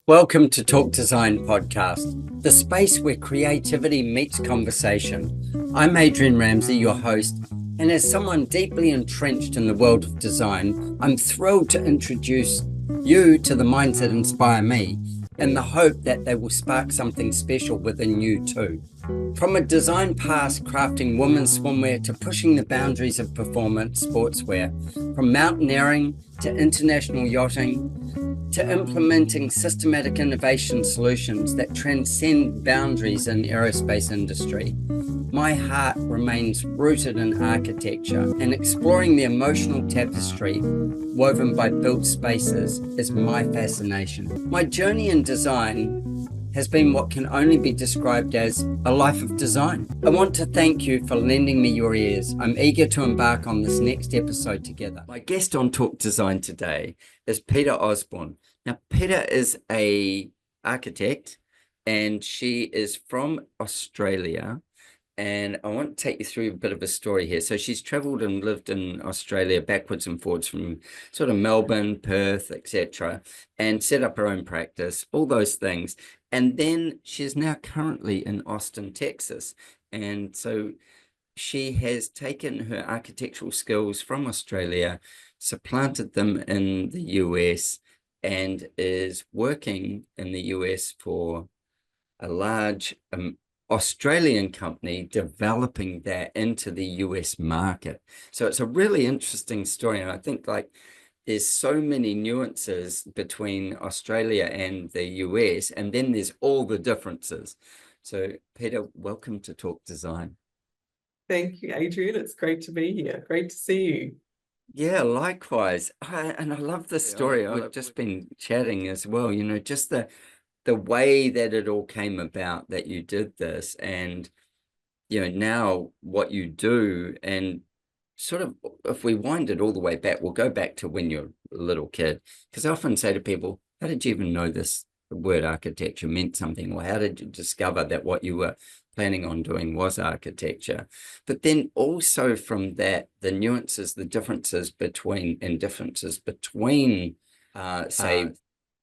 Welcome to Talk Design Podcast, the space where creativity meets conversation. I'm Adrian Ramsey, your host, and as someone deeply entrenched in the world of design, I'm thrilled to introduce you to the minds that inspire me in the hope that they will spark something special within you too. From a design past crafting women's swimwear to pushing the boundaries of performance sportswear, from mountaineering to international yachting, to implementing systematic innovation solutions that transcend boundaries in aerospace industry. My heart remains rooted in architecture, and exploring the emotional tapestry woven by built spaces is my fascination. My journey in design has been what can only be described as a life of design. I want to thank you for lending me your ears. I'm eager to embark on this next episode together. My guest on Talk Design today is Peta Osborne. Now, Peta is an architect and she is from Australia. And I want to take you through a bit of a story here. So she's traveled and lived in Australia backwards and forwards from sort of Melbourne, Perth, etc., and set up her own practice, all those things. And then she's now currently in Austin, Texas. And so she has taken her architectural skills from Australia, supplanted them in the US, and is working in the US for a large Australian company developing that into the US market. So it's a really interesting story. And I think there's so many nuances between Australia and the US, and then there's all the differences. So Peta, welcome to Talk Design. Thank you, Adrian. It's great to be here. Great to see you. Yeah, likewise. And I love this story. I've just been chatting as well, just the way that it all came about, that you did this, and now what you do. And sort of, if we wind it all the way back, we'll go back to when you're a little kid, because I often say to people, how did you even know the word architecture meant something, or how did you discover that what you were planning on doing was architecture? But then also from that, the nuances, the differences between say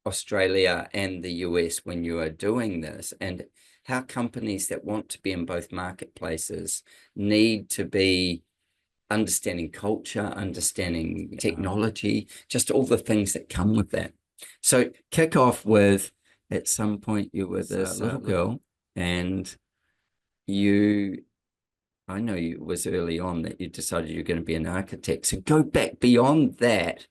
Australia and the US when you are doing this, and how companies that want to be in both marketplaces need to be understanding culture, understanding technology, just all the things that come with that. So kick off with, at some point you were this little girl, and I know it was early on that you decided you're going to be an architect. So go back beyond that.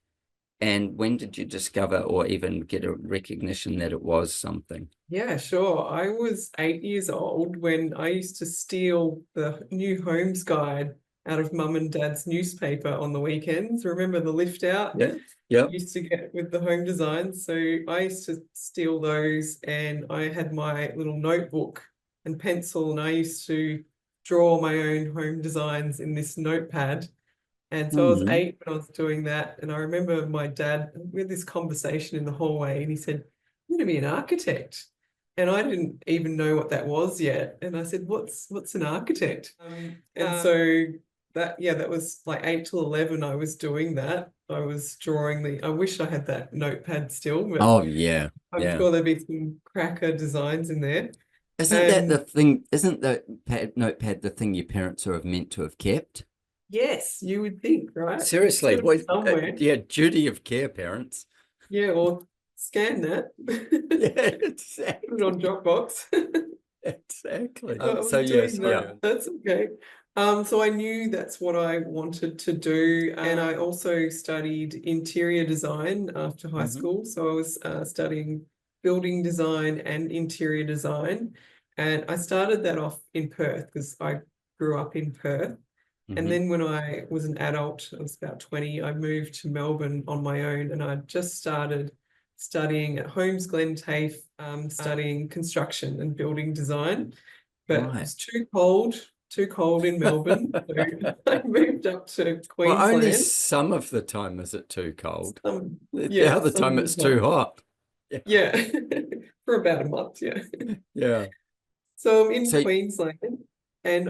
And when did you discover or even get a recognition that it was something? Yeah, sure. I was 8 years old when I used to steal the new homes guide out of mum and dad's newspaper on the weekends. Remember the lift out? Yeah. Yep. Used to get with the home design. So I used to steal those, and I had my little notebook and pencil, and I used to draw my own home designs in this notepad. And so I was 8 when I was doing that. And I remember my dad, we had this conversation in the hallway, and he said, "I'm going to be an architect." And I didn't even know what that was yet. And I said, what's an architect? And so that was like 8 till 11. I was doing that. I was drawing I wish I had that notepad still, but oh yeah, I'm sure there'd be some cracker designs in there. Isn't that the thing? Isn't the notepad the thing your parents are meant to have kept? Yes, you would think, right? Seriously, yeah, duty of care, parents. Yeah, or scan that. Yeah, exactly. Put it on Dropbox. Exactly. So yes, that's okay. So I knew that's what I wanted to do, and I also studied interior design after high school. So I was studying building design and interior design, and I started that off in Perth because I grew up in Perth. And then when I was an adult, I was about 20, I moved to Melbourne on my own, and I just started studying at Holmes Glen TAFE, studying construction and building design. But it was too cold in Melbourne. So I moved up to Queensland. Well, only some of the time is it too cold. The other time it's too hot. Yeah, for about a month, Yeah. So I'm in Queensland, and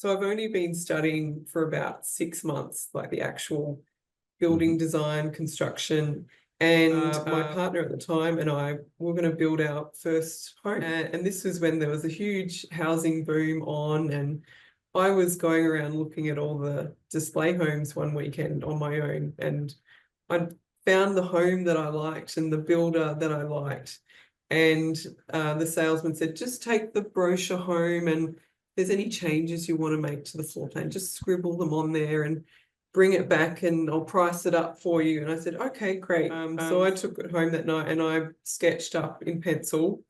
I've only been studying for about 6 months, like the actual building design, construction. And my partner at the time and I were going to build our first home. And this was when there was a huge housing boom on, and I was going around looking at all the display homes one weekend on my own, and I found the home that I liked and the builder that I liked. And the salesman said, just take the brochure home, and if there's any changes you want to make to the floor plan, just scribble them on there and bring it back and I'll price it up for you. And I said, okay, great. So I took it home that night and I sketched up in pencil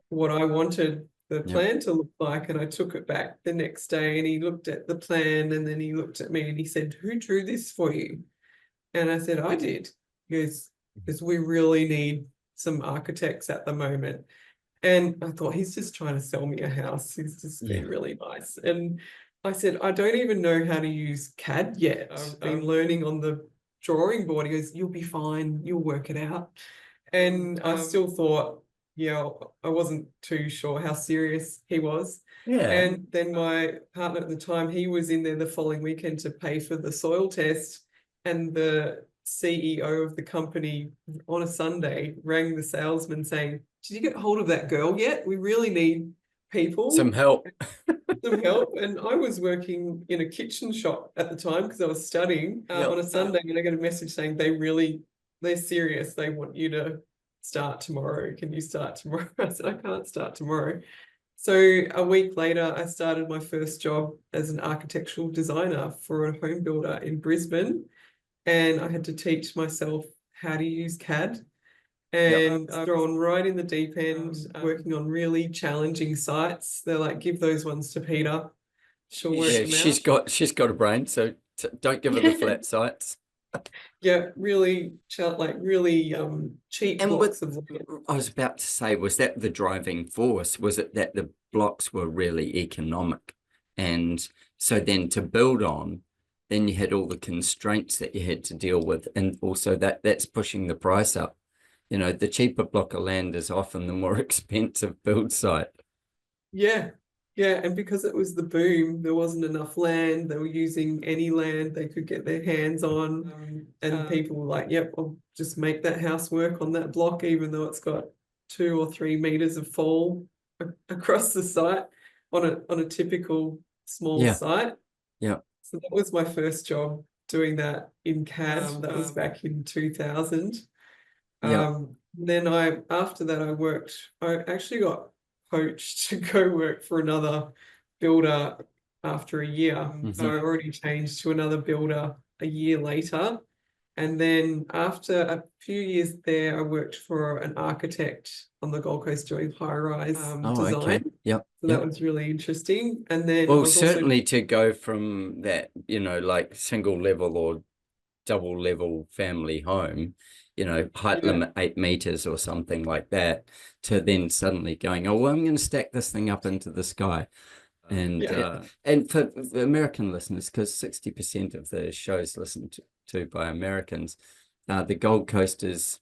what I wanted the plan to look like. And I took it back the next day and he looked at the plan and then he looked at me and he said, who drew this for you? And I said, I did. He goes, because we really need some architects at the moment. And I thought, he's just trying to sell me a house. He's just being really nice. And I said, I don't even know how to use CAD yet. I've been learning on the drawing board. He goes, you'll be fine. You'll work it out. And I still thought, yeah, I wasn't too sure how serious he was. Yeah. And then my partner at the time, he was in there the following weekend to pay for the soil test. And the CEO of the company on a Sunday rang the salesman saying, did you get hold of that girl yet? We really need people. Some help. Some help. And I was working in a kitchen shop at the time because I was studying on a Sunday, and I got a message saying they're serious. They want you to start tomorrow. Can you start tomorrow? I said, I can't start tomorrow. So a week later, I started my first job as an architectural designer for a home builder in Brisbane. And I had to teach myself how to use CAD. And I've thrown right in the deep end, working on really challenging sites. They're like, give those ones to Peta. She'll work them out. She's got a brain, so don't give her the flat sites. Yeah, really cheap blocks of land. I was about to say, was that the driving force? Was it that the blocks were really economic? And so then to build on, then you had all the constraints that you had to deal with, and also that's pushing the price up. You know, the cheaper block of land is often the more expensive build site. Yeah, yeah, and because it was the boom, there wasn't enough land. They were using any land they could get their hands on, and people were like, "Yep, I'll just make that house work on that block, even though it's got 2 or 3 meters of fall across the site on a typical small site." Yeah. So that was my first job doing that in CAD. That was back in 2000. Then after that I actually got poached to go work for another builder after a year. So I already changed to another builder a year later. And then after a few years there, I worked for an architect on the Gold Coast doing high-rise design. Okay. Yep. So that was really interesting. And then well, certainly to go from that, you know, like single level or double level family home, you know, height limit 8 meters or something like that, to then suddenly going, oh, well, I'm going to stack this thing up into the sky. And for the American listeners, because 60% of the shows listened to by Americans, the Gold Coast is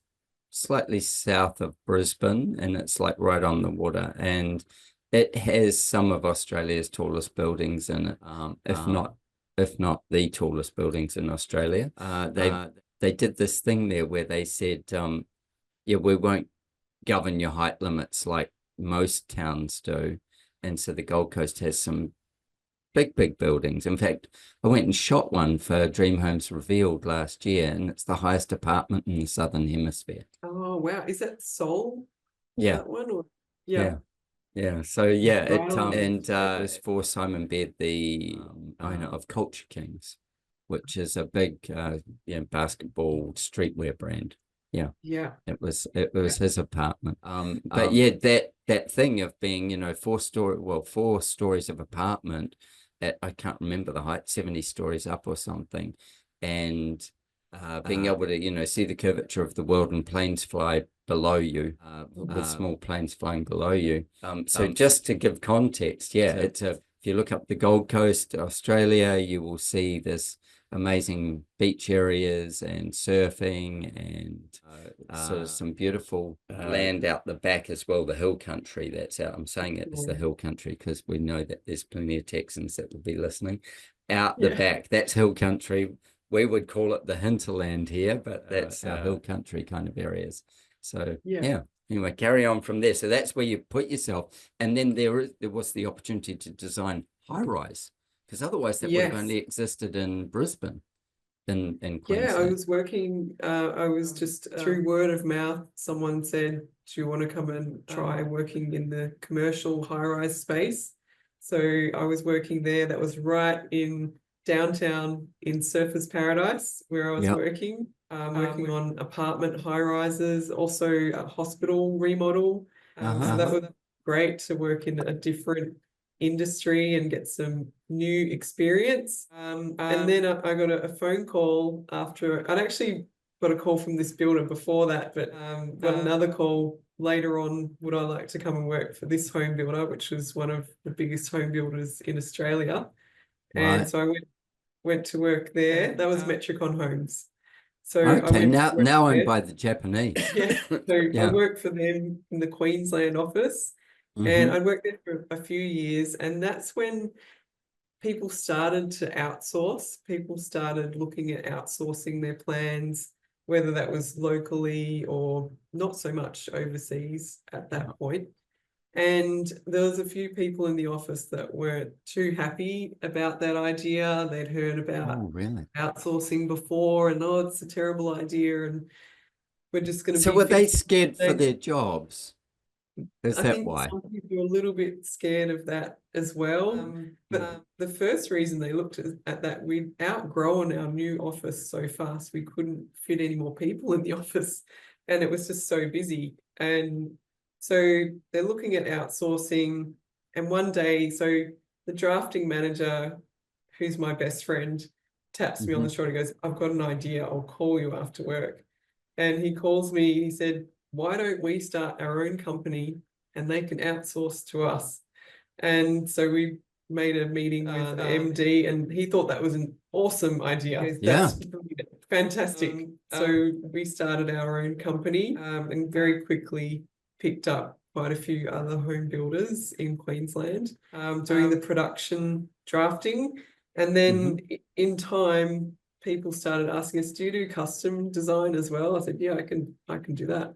slightly south of Brisbane, and it's like right on the water, and it has some of Australia's tallest buildings in it, if not the tallest buildings in Australia. They did this thing there where they said, yeah, we won't govern your height limits like most towns do. And so the Gold Coast has some big buildings. In fact, I went and shot one for Dream Homes Revealed last year, and it's the highest apartment in the Southern Hemisphere. Oh, wow. Is that Seoul? Yeah. That one? Or... Yeah. So yeah, it was for Simon Baird, the owner of Culture Kings, which is a big basketball streetwear brand. Yeah. It was his apartment. But yeah, that thing of being, you know, 4 stories of apartment at, I can't remember the height, 70 stories up or something, and being able to, you know, see the curvature of the world and planes fly below you, with small planes flying below you. So just to give context, it's if you look up the Gold Coast, Australia, you will see this amazing beach areas and surfing and sort of some beautiful land out the back as well, the hill country that's out. I'm saying it is the hill country because we know that there's plenty of Texans that will be listening. Out the back, that's hill country we would call it the hinterland here, but that's hill country kind of areas. So yeah. Anyway, carry on from there. So that's where you put yourself, and then there was the opportunity to design high rise, because otherwise that would have only existed in Brisbane, in Queensland. Yeah, I was working. I was just through word of mouth. Someone said, "Do you want to come and try working in the commercial high rise space?" So I was working there. That was right in downtown in Surfers Paradise, where I was working on apartment high rises, also a hospital remodel. So that was great to work in a different industry and get some new experience. And then I got a phone call after. I'd actually got a call from this builder before that, but got another call later on. Would I like to come and work for this home builder, which was one of the biggest home builders in Australia? And so I went to work there. That was Metricon Homes. So okay, now owned by the Japanese. I worked for them in the Queensland office, and I worked there for a few years, and that's when people started to outsource. People started looking at outsourcing their plans, whether that was locally or not so much overseas at that point. And there was a few people in the office that weren't too happy about that idea. They'd heard about outsourcing before, and it's a terrible idea, and we're just going to. So were they scared for their jobs? Is that why? Some people are a little bit scared of that as well. But the first reason they looked at that, we'd outgrown our new office so fast, we couldn't fit any more people in the office, and it was just so busy. And so they're looking at outsourcing. And one day, so the drafting manager, who's my best friend, taps me on the shoulder and goes, "I've got an idea. I'll call you after work." And he calls me, he said, "Why don't we start our own company and they can outsource to us?" And so we made a meeting with the MD, and he thought that was an awesome idea. That's fantastic. So we started our own company and very quickly picked up quite a few other home builders in Queensland doing the production drafting. And then in time, people started asking us, "Do you do custom design as well?" I said, "Yeah, I can do that."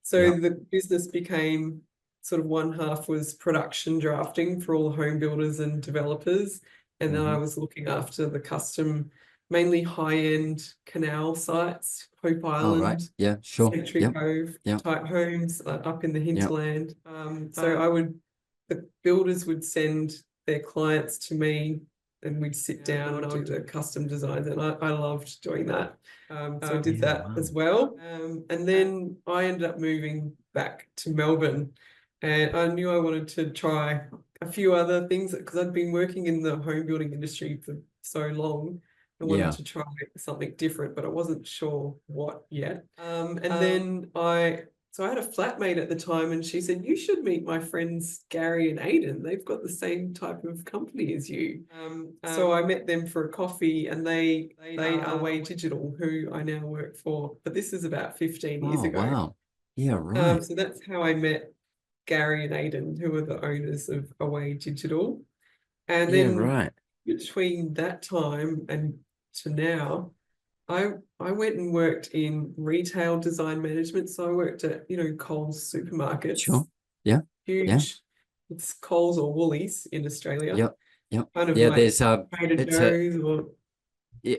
So the business became sort of one half was production drafting for all the home builders and developers. And then I was looking after the custom, mainly high-end canal sites, Hope Island, Century Cove type homes up in the hinterland. So the builders would send their clients to me, and we'd sit down and do the custom designs, and I loved doing that. So I did that as well. And then I ended up moving back to Melbourne, and I knew I wanted to try a few other things because I'd been working in the home building industry for so long. I wanted to try something different, but I wasn't sure what yet. And then so I had a flatmate at the time, and she said, "You should meet my friends Gary and Aidan. They've got the same type of company as you." So I met them for a coffee, and they are Way Digital, who I now work for. But this is about 15 years ago. Wow. Yeah, right. So that's how I met Gary and Aidan, who are the owners of Away Digital. And then between that time and to now, I went and worked in retail design management. So I worked at, Coles supermarkets. Sure. Yeah. Huge. Yeah. It's Coles or Woolies in Australia. Yep. Yep. Kind of like there's Trader Joe's or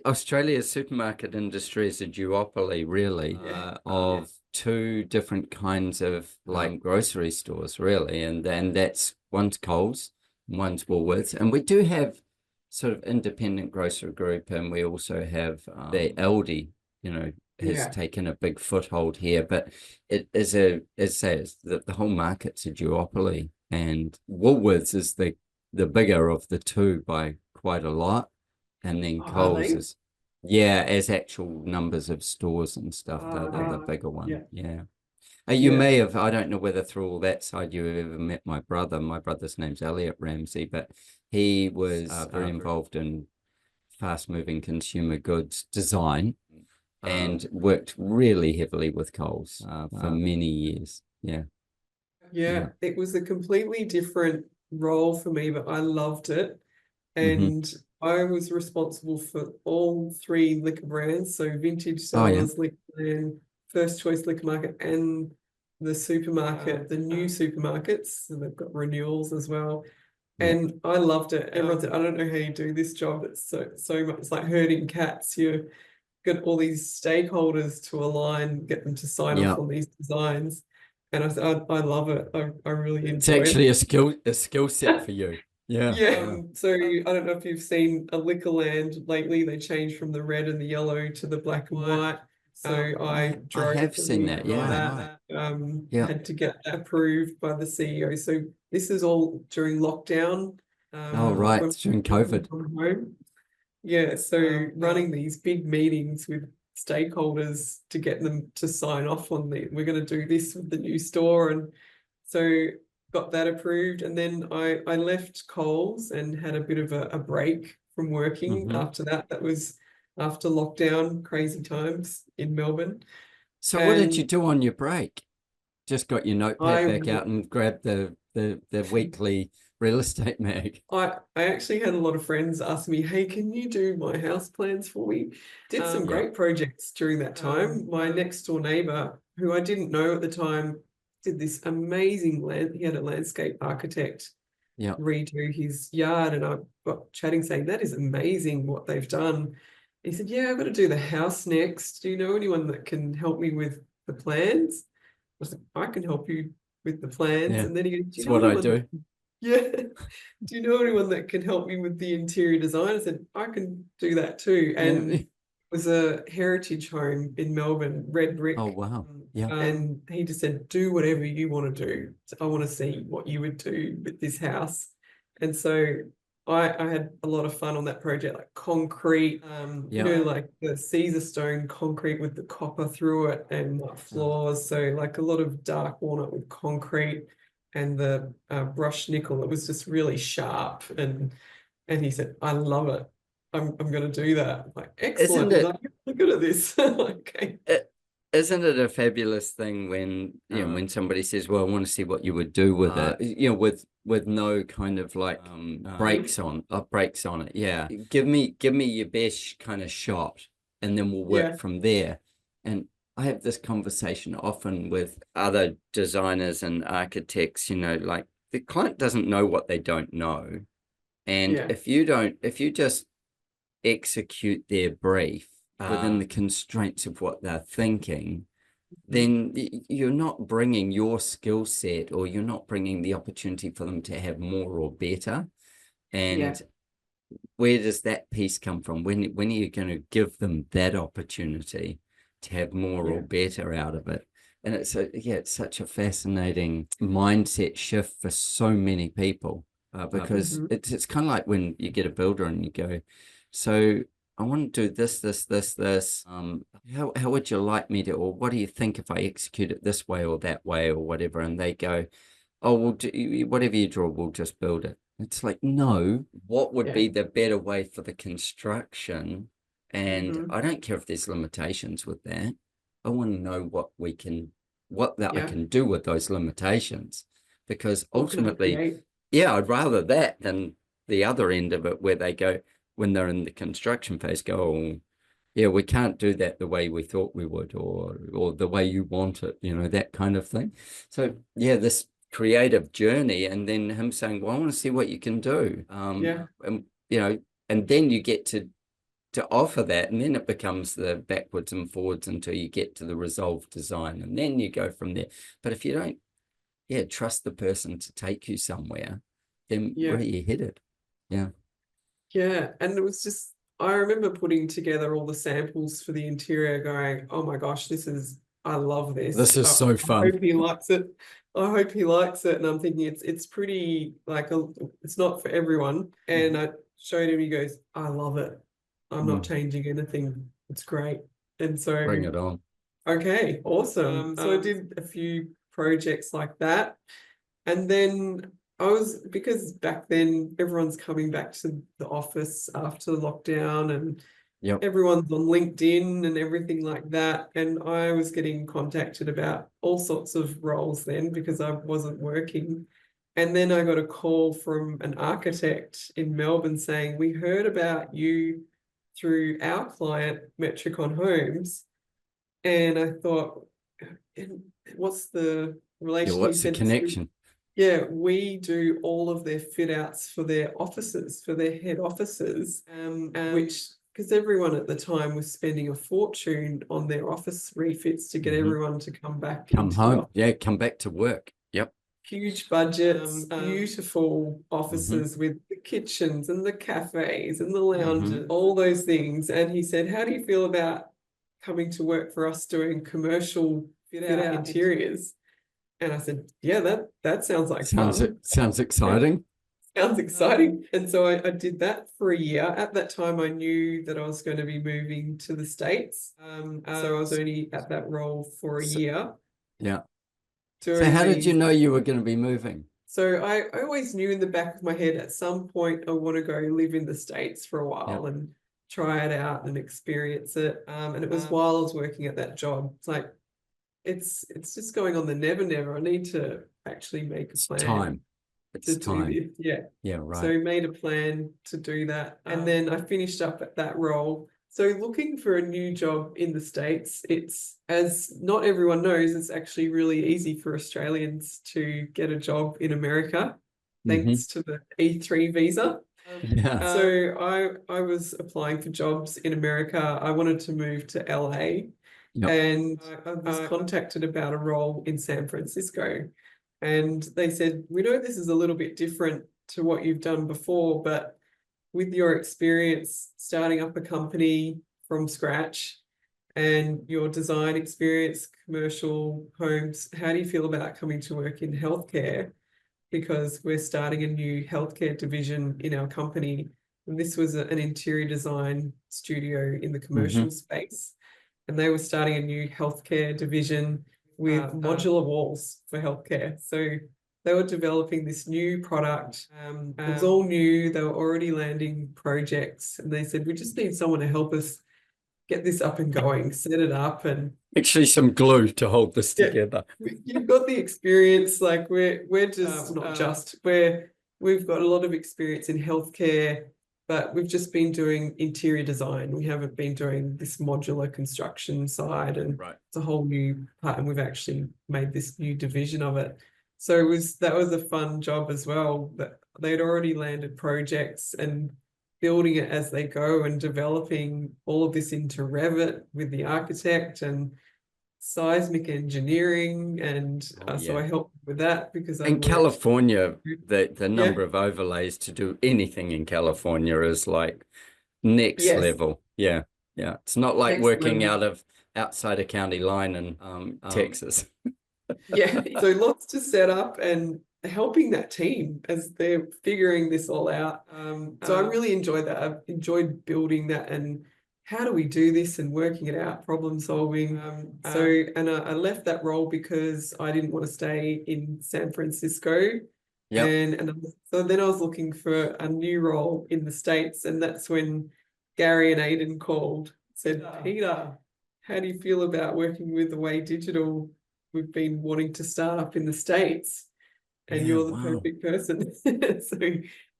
Australia's supermarket industry is a duopoly, really, of two different kinds of grocery stores, really, and that's one's Coles, and one's Woolworths, and we do have sort of independent grocery group, and we also have the Aldi, has taken a big foothold here, but it is the whole market's a duopoly, and Woolworths is the bigger of the two by quite a lot. And then Coles is, as actual numbers of stores and stuff, they're the bigger one. You may have, I don't know whether through all that side you ever met my brother. My brother's name's Elliot Ramsey, but he was very involved in fast-moving consumer goods design and worked really heavily with Coles for many years. Yeah, it was a completely different role for me, but I loved it. And I was responsible for all three liquor brands, so Vintage Oh, yeah. Cellars, Liquorland, First Choice Liquor Market, and the supermarket, the new supermarkets. So they've got renewals as well. Yeah. And I loved it. Everyone said, I don't know how you do this job. It's so much. It's like herding cats. You get all these stakeholders to align, get them to sign Yeah. off on these designs. And I said, I love it. I really It's enjoy actually it. a skill set for you. Yeah. Yeah. So I don't know if you've seen a Liquorland lately. They changed from the red and the yellow to the black and white. So I drove have the seen that. meeting on Yeah. that. Yeah. Had to get that approved by the CEO. So this is all during lockdown. Oh, right. When It's during we're working COVID. from home. Yeah, so running these big meetings with stakeholders to get them to sign off on we're going to do this with the new store. And so got that approved. And then I left Coles and had a bit of a break from working after that. That was after lockdown, crazy times in Melbourne. So what did you And do on your break? Just got your notepad I back out and grabbed the weekly real estate mag. I actually had a lot of friends ask me, hey, can you do my house plans for me? Did some great projects during that time. My next door neighbor, who I didn't know at the time, did this amazing he had a landscape architect redo his yard. And I got chatting saying, that is amazing what they've done. He said, yeah, I've got to do the house next. Do you know anyone that can help me with the plans? I said, I can help you with the plans. Yeah. And then he goes, do you That's know what I anyone do. yeah. Do you know anyone that can help me with the interior design? I said, I can do that too. And Yeah. it was a heritage home in Melbourne, red brick. Oh, wow. Yeah. And he just said, do whatever you want to do. So I want to see what you would do with this house. And so I had a lot of fun on that project, like concrete, you know, like the Caesar stone concrete with the copper through it and floors. So like a lot of dark walnut with concrete and the brushed nickel. It was just really sharp. And he said, I love it. I'm going to do that. I'm like, excellent. Isn't it? Like, I'm good at this. Okay. Isn't it a fabulous thing when when somebody says, "Well, I want to see what you would do with it," with no kind of like brakes on it. Yeah, give me your best kind of shot, and then we'll work from there. And I have this conversation often with other designers and architects. Like the client doesn't know what they don't know, and if you just execute their brief within the constraints of what they're thinking, then you're not bringing your skill set, or you're not bringing the opportunity for them to have more or better. And where does that piece come from? When are you going to give them that opportunity to have more or better out of it? And it's such a fascinating mindset shift for so many people, because it's kind of like when you get a builder and you go, so I want to do this, this, this, this. How would you like me to, or what do you think if I execute it this way or that way or whatever? And they go, oh, well, whatever you draw, we'll just build it. It's like, no, what would be the better way for the construction? And I don't care if there's limitations with that. I want to know what I can do with those limitations, because ultimately, I'd rather that than the other end of it, where they go, when they're in the construction phase, go, oh, yeah, we can't do that the way we thought we would, or the way you want it, that kind of thing. So this creative journey, and then him saying, well, I want to see what you can do. And and then you get to offer that, and then it becomes the backwards and forwards until you get to the resolved design, and then you go from there. But if you don't trust the person to take you somewhere, then where are you headed? Yeah, and it was just, I remember putting together all the samples for the interior going, oh my gosh, I love this. This is so fun. I hope he likes it. I hope he likes it. And I'm thinking it's pretty, it's not for everyone. And I showed him, he goes, I love it. I'm not changing anything. It's great. And so bring it on. Okay, awesome. So I did a few projects like that. And then because back then everyone's coming back to the office after the lockdown, and everyone's on LinkedIn and everything like that. And I was getting contacted about all sorts of roles then, because I wasn't working. And then I got a call from an architect in Melbourne saying, we heard about you through our client, Metricon Homes. And I thought, what's the relation? What's the connection? Yeah, we do all of their fit outs for their offices, for their head offices, which, because everyone at the time was spending a fortune on their office refits to get everyone to come back. Come home. Yeah, come back to work. Yep. Huge budgets, beautiful offices with the kitchens and the cafes and the lounges, all those things. And he said, how do you feel about coming to work for us doing commercial fit out interiors? And I said, yeah, that sounds like fun. Sounds exciting. Sounds exciting. And so I did that for a year. At that time, I knew that I was going to be moving to the States. So I was only at that role for a year. Yeah. So how did you know you were going to be moving? So I always knew in the back of my head at some point I want to go live in the States for a while and try it out and experience it. And it was while I was working at that job. It's like, it's just going on the never. I need to actually make a plan. It's time. Yeah, right. So we made a plan to do that. And then I finished up at that role. So looking for a new job in the States, it's, as not everyone knows, it's actually really easy for Australians to get a job in America, thanks to the E3 visa. So I was applying for jobs in America. I wanted to move to LA. And I was contacted about a role in San Francisco. And they said, we know this is a little bit different to what you've done before, but with your experience starting up a company from scratch and your design experience, commercial homes, how do you feel about coming to work in healthcare? Because we're starting a new healthcare division in our company. And this was an interior design studio in the commercial space. And they were starting a new healthcare division with modular walls for healthcare. So they were developing this new product. It was all new. They were already landing projects. And they said, we just need someone to help us get this up and going, set it up. And actually some glue to hold this together. You've got the experience. Like we're just not just, we've got a lot of experience in healthcare, but we've just been doing interior design. We haven't been doing this modular construction side, and it's a whole new part. And we've actually made this new division of it. So that was a fun job as well. That they'd already landed projects and building it as they go and developing all of this into Revit with the architect and seismic engineering. And so I helped with that because in California, the number of overlays to do anything in California is like next level. Yeah. It's not like working outside a county line in Texas. So lots to set up and helping that team as they're figuring this all out. So I really enjoyed that. I've enjoyed building that and how do we do this and working it out, problem solving. And I left that role because I didn't want to stay in San Francisco. And so then I was looking for a new role in the States. And that's when Gary and Aidan called, said, Peter, how do you feel about working with the Way Digital? We've been wanting to start up in the States and you're the perfect person. So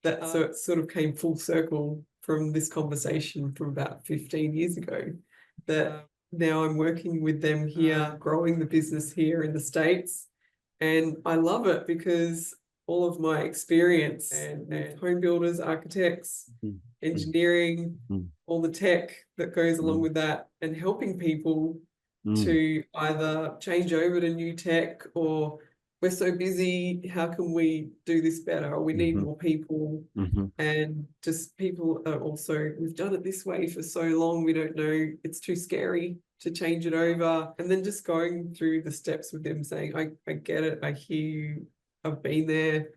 it sort of came full circle from this conversation from about 15 years ago, that now I'm working with them here, growing the business here in the States. And I love it because all of my experience with home builders, architects, engineering, all the tech that goes along with that, and helping people to either change over to new tech, or we're so busy, how can we do this better? Or we need more people. And just people are also, we've done it this way for so long, we don't know, it's too scary to change it over. And then just going through the steps with them saying, I get it, I hear you, I've been there,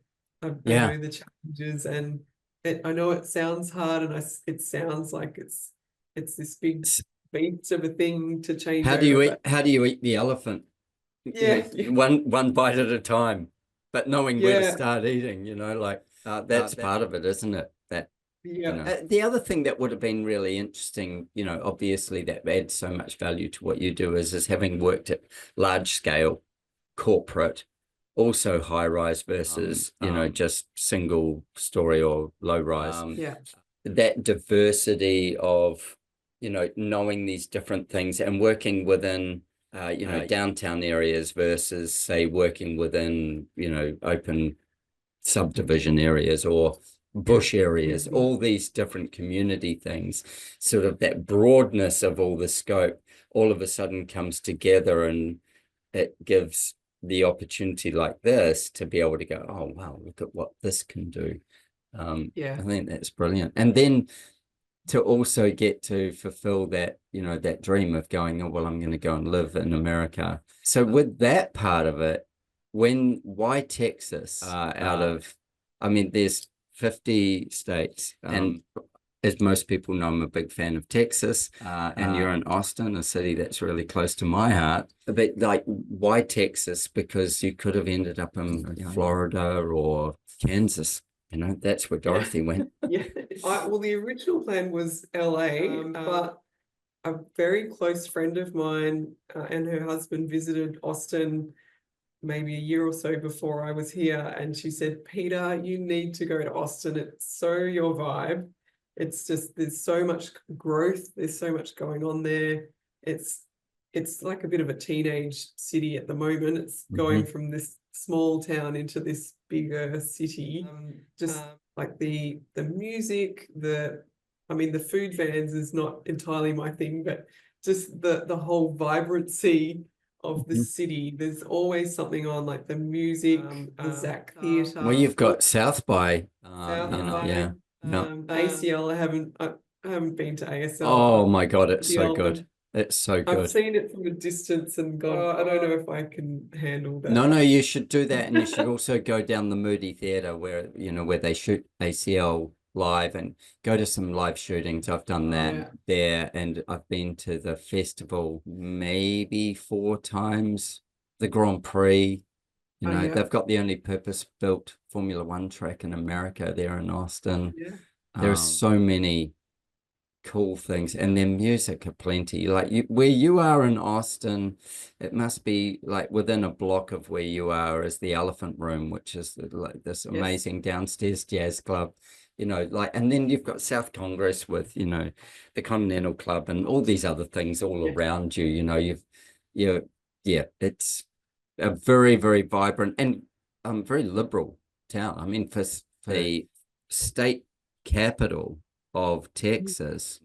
I know the challenges, and I know it sounds hard, and it sounds like it's this big beast of a thing to change. How do you eat the elephant? One bite at a time, but knowing where to start eating, that's part of it, isn't it? The other thing that would have been really interesting, obviously that adds so much value to what you do is having worked at large scale corporate, also high rise versus, just single story or low rise. That diversity of, knowing these different things and working within, downtown areas versus, say, working within, open subdivision areas or bush areas, all these different community things, sort of that broadness of all the scope all of a sudden comes together, and it gives the opportunity like this to be able to go, oh, wow, look at what this can do. I think that's brilliant. And then to also get to fulfill that, that dream of going, oh, well, I'm going to go and live in America. So with that part of it, why Texas out of, I mean, there's 50 states, and as most people know, I'm a big fan of Texas, and you're in Austin, a city that's really close to my heart. But like, why Texas? Because you could have ended up in Florida or Kansas. That's where Dorothy went. Well, the original plan was LA, but a very close friend of mine and her husband visited Austin maybe a year or so before I was here, and she said, Peter, you need to go to Austin. It's so your vibe. It's just, there's so much growth. There's so much going on there. It's like a bit of a teenage city at the moment. It's going from this small town into this bigger city. Like the music, the food vans is not entirely my thing, but just the whole vibrancy of the city. There's always something on, like the music, the Zach Theatre. Well, you've got South by, ACL. I haven't been to ASL. Oh my God, it's so good. It's so good. I've seen it from a distance and gone, I don't know if I can handle that. No, you should do that, and you should also go down the Moody Theatre where they shoot ACL live, and go to some live shootings. I've done that there, and I've been to the festival maybe 4 times. The Grand Prix, they've got the only purpose-built Formula One track in America there in Austin. There are so many cool things, and their music aplenty. Like where you are in Austin, it must be like within a block of where you are is the Elephant Room, which is like this amazing downstairs jazz club. And then you've got South Congress with the Continental Club and all these other things all around you. It's a very, very vibrant and very liberal town. I mean, for the state capital of Texas,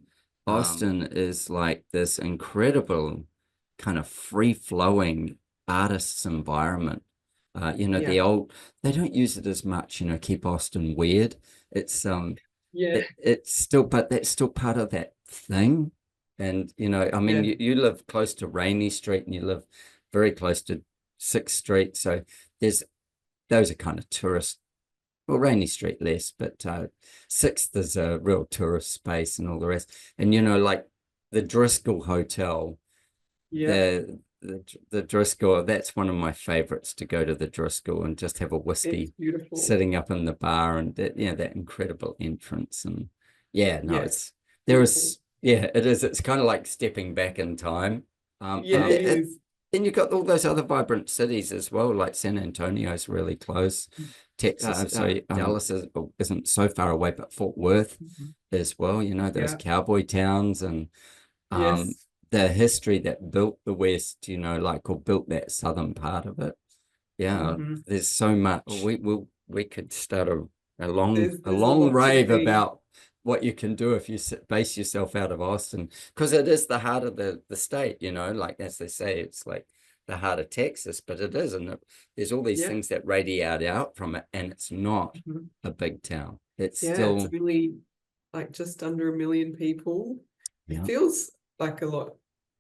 Austin is like this incredible kind of free-flowing artists environment. They don't use it as much, keep Austin weird. It's it's still, but that's still part of that thing. And you live close to Rainey Street, and you live very close to 6th Street, so those are kind of tourist. Well, Rainey Street less, but 6th is a real tourist space and all the rest. And like the Driscoll Hotel, the Driscoll, that's one of my favorites, to go to the Driscoll and just have a whiskey sitting up in the bar, and that incredible entrance. And it is. It's kind of like stepping back in time. It is. Then you've got all those other vibrant cities as well, like San Antonio's really close. Texas, Dallas isn't so far away, but Fort Worth as well. Those cowboy towns, and the history that built the West, or built that southern part of it. There's so much. We could start a long rave about what you can do if you base yourself out of Austin, because it is the heart of the state. Like, as they say, it's like the heart of Texas, but it is, and there's all these things that radiate out from it, and it's not a big town. It's still, it's really like just under 1 million people. It feels like a lot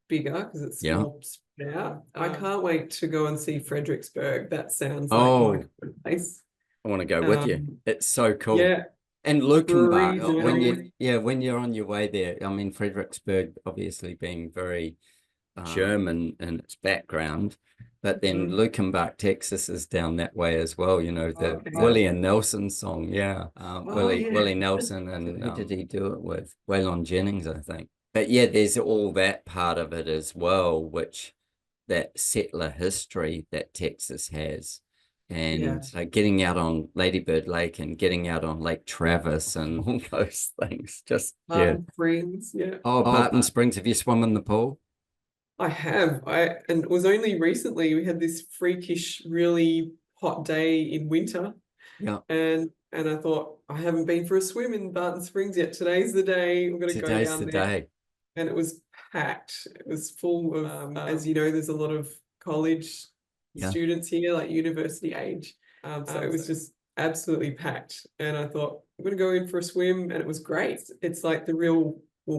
bigger because it's more spread out. I can't wait to go and see Fredericksburg. That sounds like my place. I want to go with you. It's so cool. And Lukenbach, when you're on your way there, I mean, Fredericksburg obviously being very German in its background, but then Lukenbach, Texas is down that way as well. The Willie and Nelson song, Willie Nelson, and who did he do it with? Waylon Jennings, I think. But there's all that part of it as well, which that settler history that Texas has. and getting out on Ladybird Lake and getting out on Lake Travis and all those things. Just Springs, yeah. Oh, Barton Springs. Have you swum in the pool? I have. And it was only recently we had this freakish, really hot day in winter. Yeah. And I thought, I haven't been for a swim in Barton Springs yet. Today's the day. I'm going to go down there. Day. And it was packed. It was full of, as you know, there's a lot of college students here, like university age. So it was just absolutely packed. And I thought, I'm going to go in for a swim. And it was great. It's like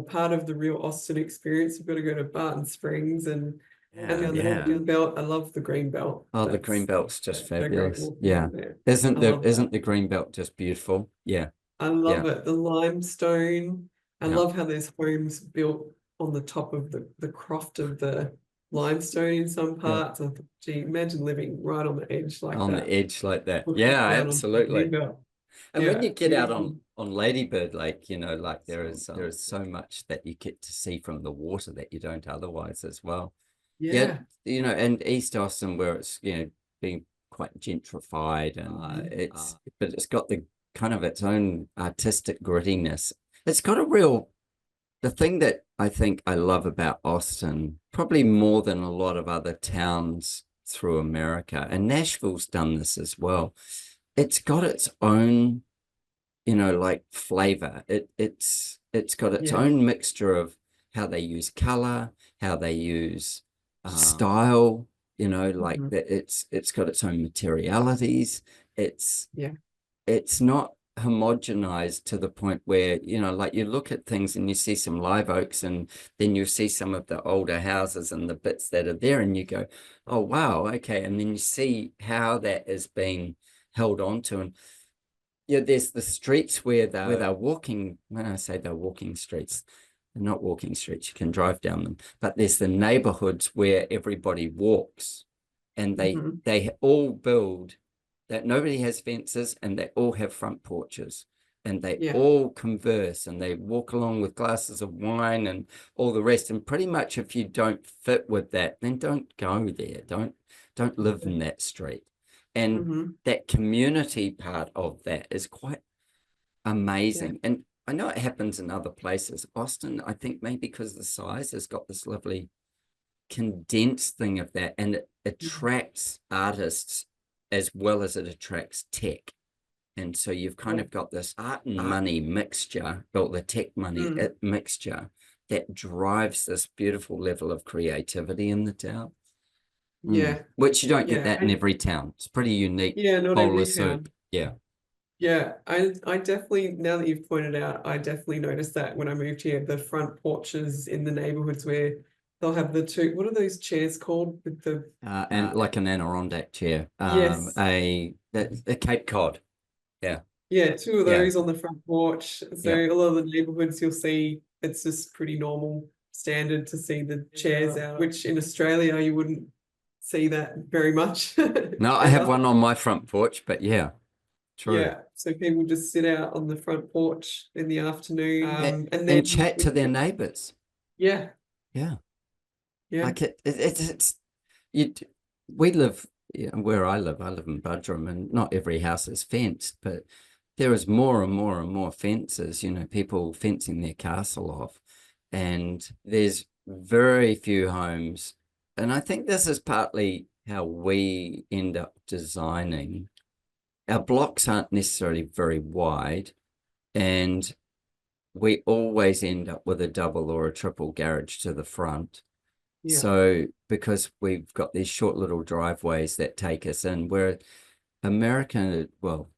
part of the real Austin experience. You've got to go to Barton Springs and the Green Belt. I love the Green Belt. Oh, the Green Belt's just fabulous. Yeah. Isn't the Green Belt just beautiful? Yeah. I love it. The limestone. I love how there's homes built on the top of the croft of the limestone in some parts. I thought, gee, imagine living right on the edge like that. On the edge like that. Yeah, absolutely. And when you get out on Ladybird Lake, you know, like there is so much that you get to see from the water that you don't otherwise as well. Yeah, you know, and East Austin, where it's, you know, being quite gentrified, and but it's got the kind of its own artistic grittiness. It's got the thing that I think I love about Austin, probably more than a lot of other towns through America, and Nashville's done this as well. It's got its own, you know, like flavor. It's got its own mixture of how they use color, how they use style, you know, like it's got its own materialities. It's not homogenized to the point where, you know, like you look at things and you see some live oaks and then you see some of the older houses and the bits that are there and you go, oh wow, okay, and then you see how that is being held on to. And there's the streets where they're walking. When I say they're walking streets, they're not walking streets, you can drive down them, but there's the neighborhoods where everybody walks, and they all build that nobody has fences, and they all have front porches, and they all converse, and they walk along with glasses of wine and all the rest. And pretty much if you don't fit with that, then don't go there. Don't live in that street. And that community part of that is quite amazing. And I know it happens in other places. Austin, I think maybe because the size has got this lovely condensed thing of that, and it attracts artists as well as it attracts tech. And so you've kind of got this art and money mixture, or the tech money mixture, that drives this beautiful level of creativity in the town. Which you don't get that in every town. It's pretty unique. Not every town. Yeah. I definitely, now that you've pointed out, I definitely noticed that when I moved here, the front porches in the neighborhoods where they'll have the two, what are those chairs called with the and like an Adirondack chair. A Cape Cod. Two of those on the front porch. So a lot of the neighborhoods you'll see, it's just pretty normal standard to see the chairs out, which in Australia you wouldn't see that very much. No, I have one on my front porch, but true. Yeah, so people just sit out on the front porch in the afternoon and then chat to their neighbors. Yeah. Like we live where I live in Budrum, and not every house is fenced, but there is more and more and more fences, you know, people fencing their castle off, and there's very few homes. And I think this is partly how we end up designing. Our blocks aren't necessarily very wide, and we always end up with a double or a triple garage to the front. So because we've got these short little driveways that take us in, where America, well,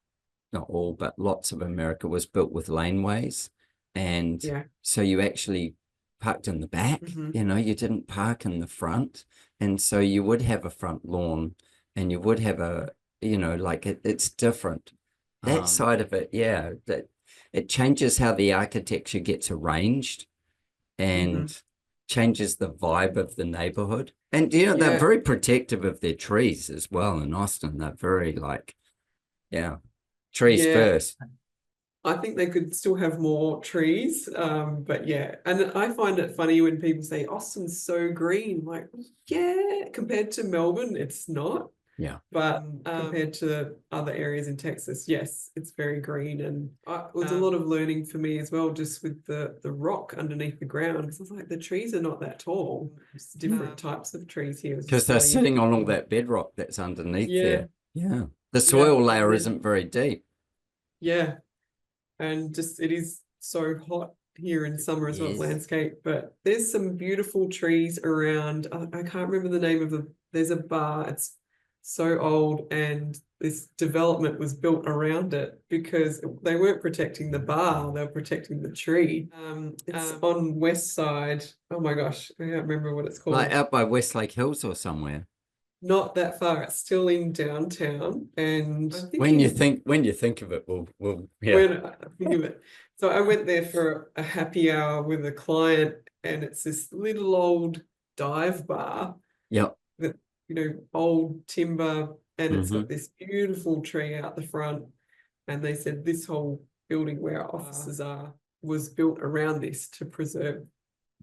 not all, but lots of America was built with laneways. And so you actually parked in the back, you know, you didn't park in the front. And so you would have a front lawn, and you would have a, you know, like it's different. That side of it, that it changes how the architecture gets arranged, and changes the vibe of the neighborhood. And, you know, they're very protective of their trees as well in Austin. They're very like, trees first. I think they could still have more trees, but and I find it funny when people say Austin's so green. Like, compared to Melbourne, it's not. Yeah. But compared to other areas in Texas, yes, it's very green. And it was a lot of learning for me as well, just with the rock underneath the ground. Because I was like, the trees are not that tall. It's different types of trees here. Because they're sitting on all that bedrock that's underneath there. Yeah. The soil layer isn't very deep. Yeah. And just it is so hot here in summer as well, landscape. But there's some beautiful trees around. I can't remember the name of there's a bar. It's so old, and this development was built around it because they weren't protecting the bar, they were protecting the tree. It's on West Side. Oh my gosh, I can't remember what it's called. Like out by Westlake Hills or somewhere. Not that far. It's still in downtown. And when you think of it, we'll when I think of it. So I went there for a happy hour with a client, and it's this little old dive bar. Yep. That, old timber, and it's got this beautiful tree out the front. And they said this whole building where our offices are was built around this to preserve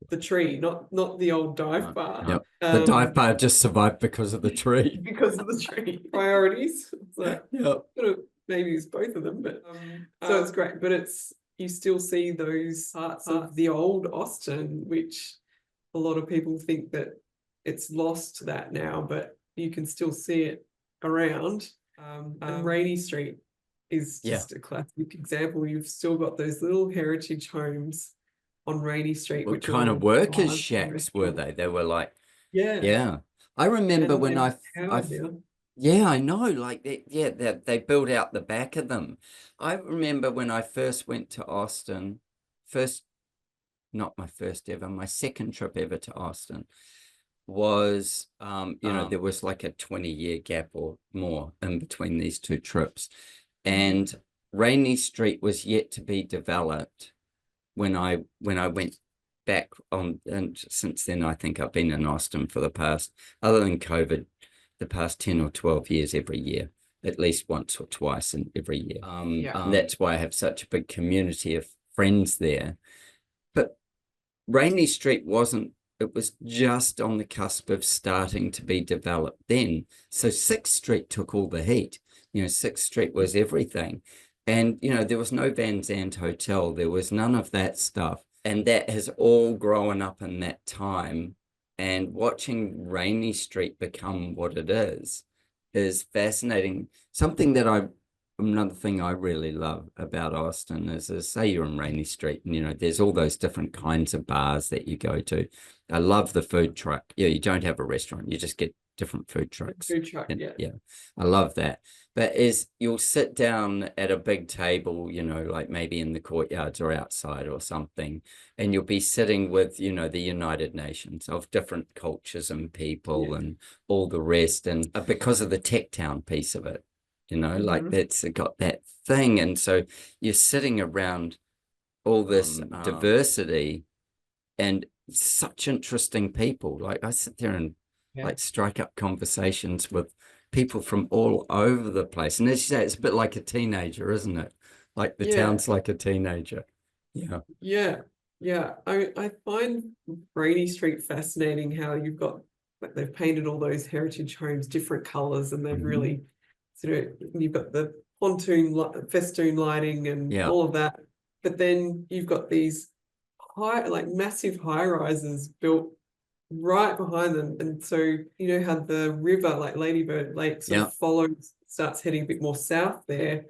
the tree, not the old dive bar. Yep. The dive bar just survived because of the tree. Because of the tree. Priorities. So yep. Maybe it's both of them, but so it's great. But you still see those parts of the old Austin, which a lot of people think that it's lost that now, but you can still see it around. And Rainy Street is just a classic example. You've still got those little heritage homes on Rainy Street. What kind of workers' shacks were they? They were like, yeah. I remember when I know, like they built out the back of them. I remember when I first went to Austin, not my first ever, my second trip ever to Austin was, there was like a 20-year gap or more in between these two trips. And Rainy Street was yet to be developed when I went back on, and since then I think I've been in Austin for the past, other than COVID, the past 10 or 12 years every year, at least once or twice in every year. That's why I have such a big community of friends there. But Rainy Street it was just on the cusp of starting to be developed then. So 6th Street took all the heat. 6th Street was everything. And, there was no Van Zandt Hotel. There was none of that stuff. And that has all grown up in that time. And watching Rainy Street become what it is fascinating. Another thing I really love about Austin is say you're in Rainy Street and, there's all those different kinds of bars that you go to. I love the food truck. Yeah, you don't have a restaurant. You just get different food trucks. Food truck, yeah. I love that. But you'll sit down at a big table, like maybe in the courtyards or outside or something, and you'll be sitting with, the United Nations of different cultures and people and all the rest. And because of the tech town piece of it, like that's got that thing. And so you're sitting around all this diversity and such interesting people. Like I sit there and like strike up conversations with people from all over the place. And as you say, it's a bit like a teenager, isn't it? Like the town's like a teenager. Yeah. I find Rainy Street fascinating, how you've got, like, they've painted all those heritage homes different colors, and they've really you've got the festoon lighting and all of that. But then you've got these massive high rises built right behind them. And so how the river, like Ladybird Lake, sort of starts heading a bit more south there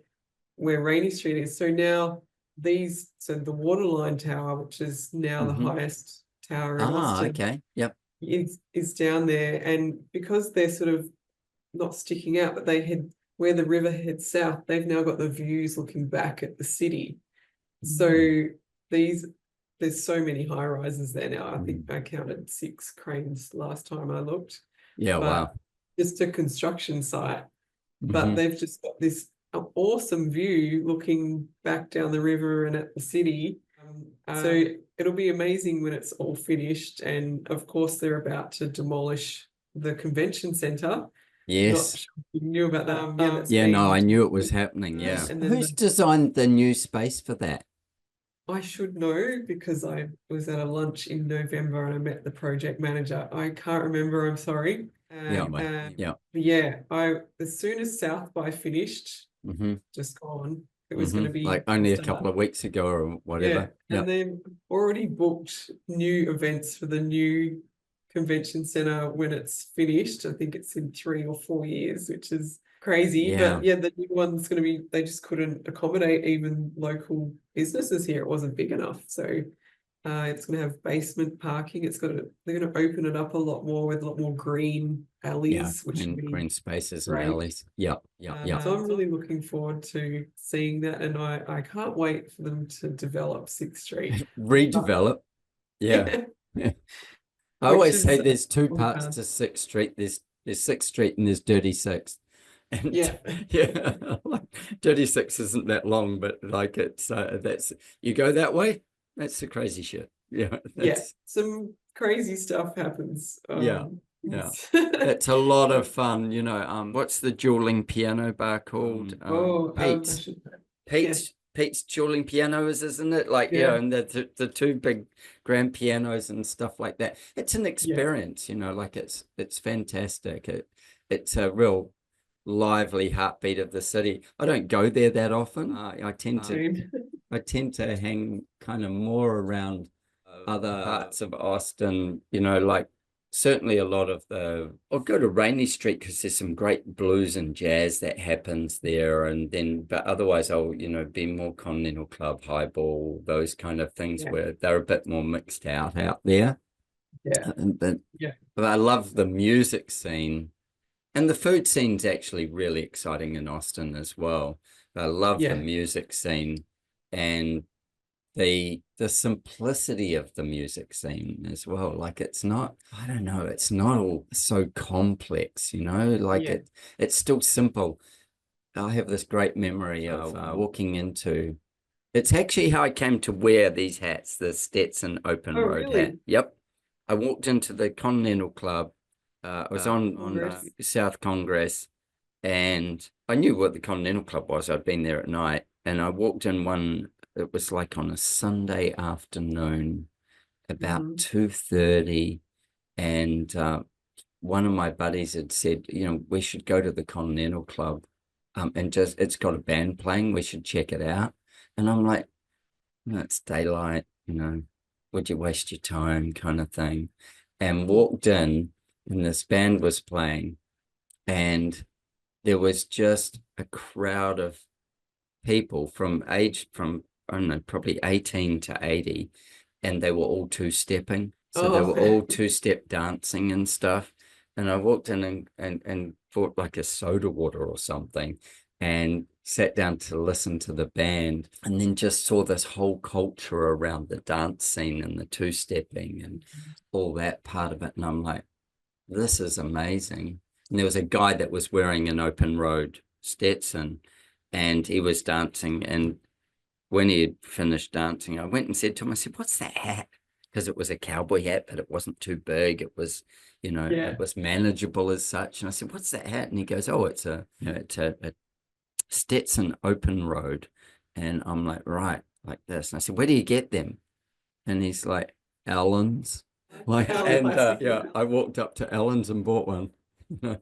where Rainy Street is. So now the Waterline Tower, which is now the highest tower in Austin, is down there. And because they're sort of not sticking out, but where the river heads south, they've now got the views looking back at the city. So there's so many high rises there now. I think I counted 6 cranes last time I looked. Wow. Just a construction site. But they've just got this awesome view looking back down the river and at the city. So it'll be amazing when it's all finished. And of course, they're about to demolish the convention center. Yes. Not sure if you knew about that. I knew it was happening. Yeah. And who's designed the new space for that? I should know, because I was at a lunch in November and I met the project manager. I can't remember, I'm sorry. Yeah, Yeah, as soon as South by finished, just gone, it was going to be like only a couple of weeks ago or whatever. Yeah, and then already booked new events for the new convention center when it's finished. I think it's in 3 or 4 years, which is crazy. But yeah, the new one's going to be, they just couldn't accommodate even local businesses here. It wasn't big enough. So it's going to have basement parking. They're going to open it up a lot more with a lot more green alleys, which will be green spaces great. and alleys. Yeah. So I'm really looking forward to seeing that, and I can't wait for them to develop 6th Street. Redevelop. Yeah. I always say there's two parts to 6th Street. There's 6th Street and there's Dirty 6th. And yeah, like Dirty 6 isn't that long, but like that's you go that way, that's the crazy shit. Yeah, some crazy stuff happens. Yeah. It's a lot of fun, what's the dueling piano bar called? Pete's dueling pianos, isn't it? Like, and the two big grand pianos and stuff like that. It's an experience, like it's fantastic. It's a real lively heartbeat of the city. I don't go there that often. I tend to hang kind of more around other parts of Austin, like certainly a lot of I'll go to Rainy Street because there's some great blues and jazz that happens there, but otherwise I'll be more Continental Club, Highball, those kind of things where they're a bit more mixed out there. But I love the music scene, and the food scene's actually really exciting in Austin as well. I love the music scene and the simplicity of the music scene as well. Like it's not all so complex, like it's still simple. I have this great memory of walking into, it's actually how I came to wear these hats, the Stetson Open Road hat. Yep. I walked into the Continental Club. I was on South Congress, and I knew what the Continental Club was. I'd been there at night, and I walked in it was like on a Sunday afternoon, about 2:30, and one of my buddies had said, we should go to the Continental Club, and it's got a band playing, we should check it out. And I'm like, it's daylight, would you waste your time, kind of thing. And walked in, and this band was playing, and there was just a crowd of people from I don't know, probably 18 to 80, and they were all two-stepping. So they were all two-step dancing and stuff. And I walked in and bought like a soda water or something and sat down to listen to the band, and then just saw this whole culture around the dance scene and the two-stepping and all that part of it. And I'm like, this is amazing. And there was a guy that was wearing an Open Road Stetson, and he was dancing, and when he had finished dancing, I went and said to him, I said, what's that hat? Because it was a cowboy hat, but it wasn't too big. It was, it was manageable as such. And I said, what's that hat? And he goes, oh, it's a Stetson Open Road. And I'm like, right, like this. And I said, where do you get them? And he's like, Allen's. I walked up to Allen's and bought one.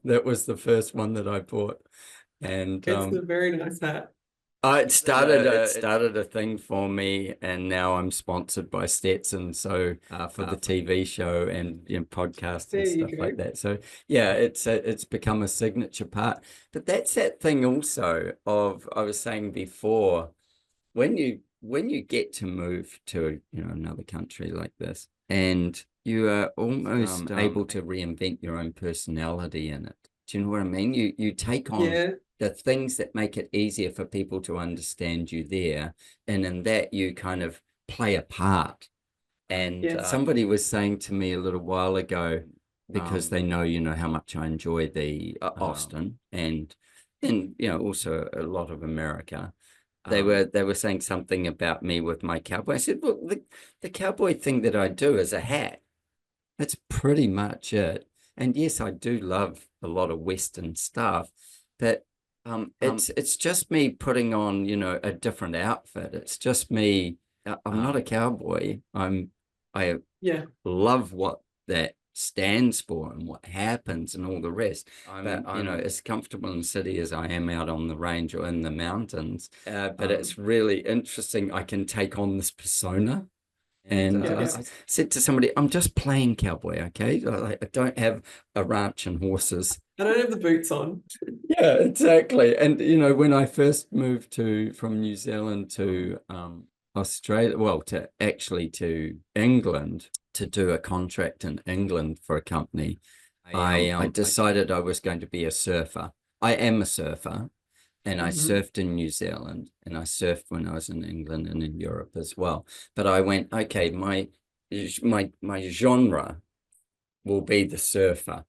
That was the first one that I bought. And it's a very nice hat. It started a thing for me, and now I'm sponsored by Stetson, so for the TV show and podcasts and stuff like that. So yeah, it's become a signature part. But that's that thing also of, I was saying before, when you get to move to another country like this, and you are almost able to reinvent your own personality in it. Do you know what I mean? You take on the things that make it easier for people to understand you there, and in that you kind of play a part. And somebody was saying to me a little while ago, because they know how much I enjoy the Austin and also a lot of America. They were saying something about me with my cowboy. I said, well, the cowboy thing that I do is a hat. That's pretty much it. And yes, I do love a lot of Western stuff, but it's just me putting on, a different outfit. It's just me. I'm not a cowboy. I love what that stands for and what happens and all the rest. But I'm as comfortable in the city as I am out on the range or in the mountains. But it's really interesting. I can take on this persona. And I said to somebody, I'm just playing cowboy, okay? I don't have a ranch and horses. I don't have the boots on. Yeah, exactly. And, when I first moved from New Zealand to Australia, well, to England to do a contract in England for a company, I decided I was going to be a surfer. I am a surfer. And I surfed in New Zealand, and I surfed when I was in England and in Europe as well. But I went, okay, my genre will be the surfer.